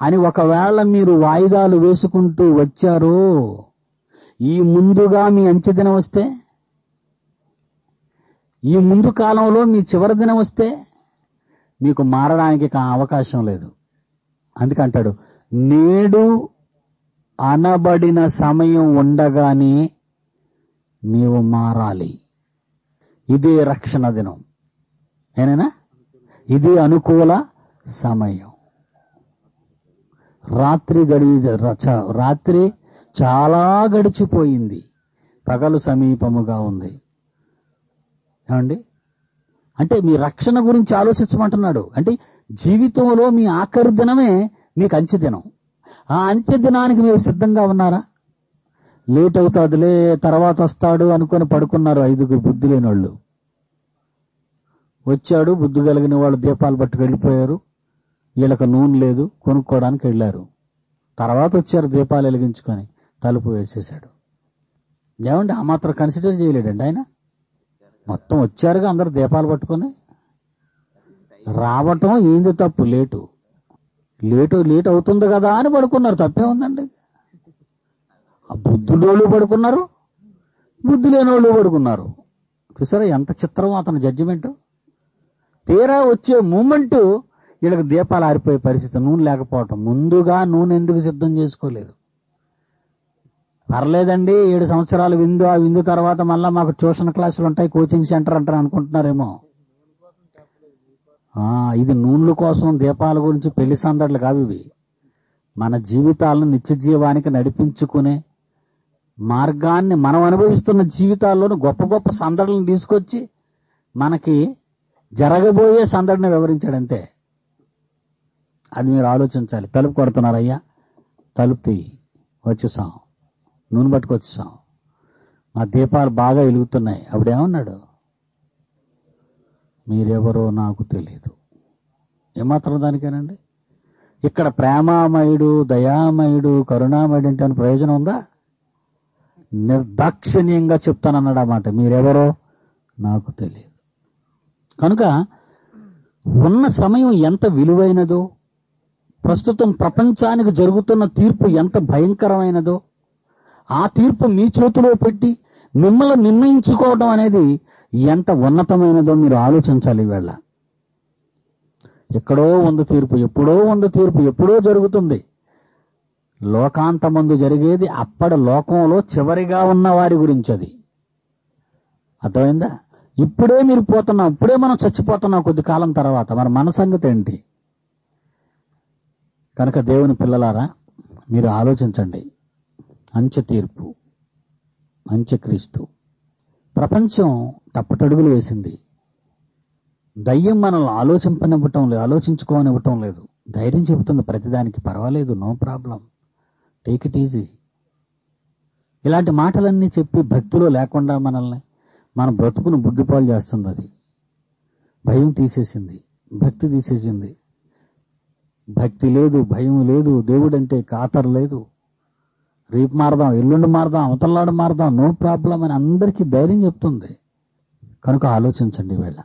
అని ఒకవేళ మీరు వాయిదాలు వేసుకుంటూ వచ్చారో, ఈ ముందుగా మీ అంచె దినం వస్తే, ఈ ముందు కాలంలో మీ చివరి దినం వస్తే మీకు మారడానికి అవకాశం లేదు. అందుకంటాడు, నేడు అనబడిన సమయం ఉండగానే నీవు మారాలి. ఇదే రక్షణ దినం. ఏనేనా? ఇది అనుకూల సమయం. రాత్రి చాలా గడిచిపోయింది, పగలు సమీపముగా ఉంది. ఏమండి? అంటే మీ రక్షణ గురించి ఆలోచించమంటున్నాడు. అంటే జీవితంలో మీ ఆఖరి దినమే మీకు అంచె దినం. ఆ అంచె దినానికి మీరు సిద్ధంగా ఉన్నారా? లేట్ అవుతాదులే, తర్వాత వస్తాడు అనుకొని పడుకున్నారు 5 బుద్ధి లేని వాళ్ళు. వచ్చాడు, బుద్ధి కలిగిన వాళ్ళు దీపాలు పట్టుకు వెళ్ళిపోయారు. వీళ్ళకి నూనె లేదు, కొనుక్కోవడానికి వెళ్ళారు. తర్వాత వచ్చారు దీపాలు వెలిగించుకొని, తలుపు వేసేశాడు. ఏమండి ఆ మాత్రం కన్సిడర్ చేయలేడండి ఆయన? మొత్తం వచ్చారుగా అందరు దీపాలు పట్టుకొని. రావటం ఏంది తప్పు? లేటు అవుతుంది కదా అని పడుకున్నారు. తప్పే ఉందండి? ఆ బుద్ధుడోళ్ళు పడుకున్నారు, బుద్ధి లేనోళ్ళు పడుకున్నారు. చూసారా ఎంత చిత్రం అతని జడ్జిమెంట్. తీరా వచ్చే మూమెంట్ వీళ్ళకి దీపాలు ఆరిపోయే పరిస్థితి, నూనె లేకపోవటం. ముందుగా నూనె ఎందుకు సిద్ధం చేసుకోలేదు? పర్లేదండి 7 సంవత్సరాలు విందు, ఆ విందు తర్వాత మళ్ళా మాకు ట్యూషన్ క్లాసులు ఉంటాయి, కోచింగ్ సెంటర్ అంటారు అనుకుంటున్నారేమో. ఇది నూనెల కోసం, దీపాల గురించి పెళ్లి సందడులు కావు ఇవి. మన జీవితాలను నిత్య జీవానికి నడిపించుకునే మార్గాన్ని, మనం అనుభవిస్తున్న జీవితాల్లోనూ గొప్ప గొప్ప సందడులను తీసుకొచ్చి మనకి జరగబోయే సందడిని వివరించాడంతే. అది మీరు ఆలోచించాలి. తలుపు కొడుతున్నారయ్యా, తలుపు తీయి, వచ్చేసాం, నూనె పట్టుకొచ్చేసాం, మా దీపాలు బాగా వెలుగుతున్నాయి. అప్పుడేమన్నాడు? మీరెవరో నాకు తెలియదు. ఏమాత్రం దానికేనండి? ఇక్కడ ప్రేమామయుడు, దయామయుడు, కరుణామయుడు అంటే అని ప్రయోజనం ఉందా? నిర్దాక్షిణ్యంగా చెప్తానన్నాడు అన్నమాట. మీరెవరో నాకు తెలియదు. కనుక ఉన్న సమయం ఎంత విలువైనదో, ప్రస్తుతం ప్రపంచానికి జరుగుతున్న తీర్పు ఎంత భయంకరమైనదో, ఆ తీర్పు మీ చేతిలో పెట్టి మిమ్మల్ని నిర్ణయించుకోవడం అనేది ఎంత ఉన్నతమైనదో మీరు ఆలోచించాలి. ఈవేళ ఎక్కడో ఉంది తీర్పు, ఎప్పుడో ఉంది తీర్పు, ఎప్పుడో జరుగుతుంది. లోకాంతమందు జరిగేది అప్పటి లోకంలో చివరిగా ఉన్న వారి గురించి. అది అర్థమైందా? ఇప్పుడే మీరు పోతున్నాం, ఇప్పుడే మనం చచ్చిపోతున్నాం కొద్ది కాలం తర్వాత. మరి మన సంగతి ఏంటి? కనుక దేవుని పిల్లలారా, మీరు ఆలోచించండి. అంచె తీర్పు, అంత్యక్రీస్తు. ప్రపంచం తప్పటడుగులు వేసింది. దయ్యం మనల్ని ఆలోచించుకోనివ్వటం లేదు. ధైర్యం చెబుతుంది ప్రతిదానికి, పర్వాలేదు, no problem, take it easy. ఇలాంటి మాటలన్నీ చెప్పి భక్తిలో లేకుండా మనల్ని, మన బ్రతుకును బుద్ధిపాలు చేస్తుంది. అది భయం తీసేసింది, భక్తి తీసేసింది. భక్తి లేదు, భయం లేదు, దేవుడంటే ఖాతరు లేదు. రేపు మారదాం, ఎల్లుండి మారదాం, అవతలనాడు మారదాం, నో ప్రాబ్లం అని అందరికీ ధైర్యం చెప్తుంది. కనుక ఆలోచించండి వేళ.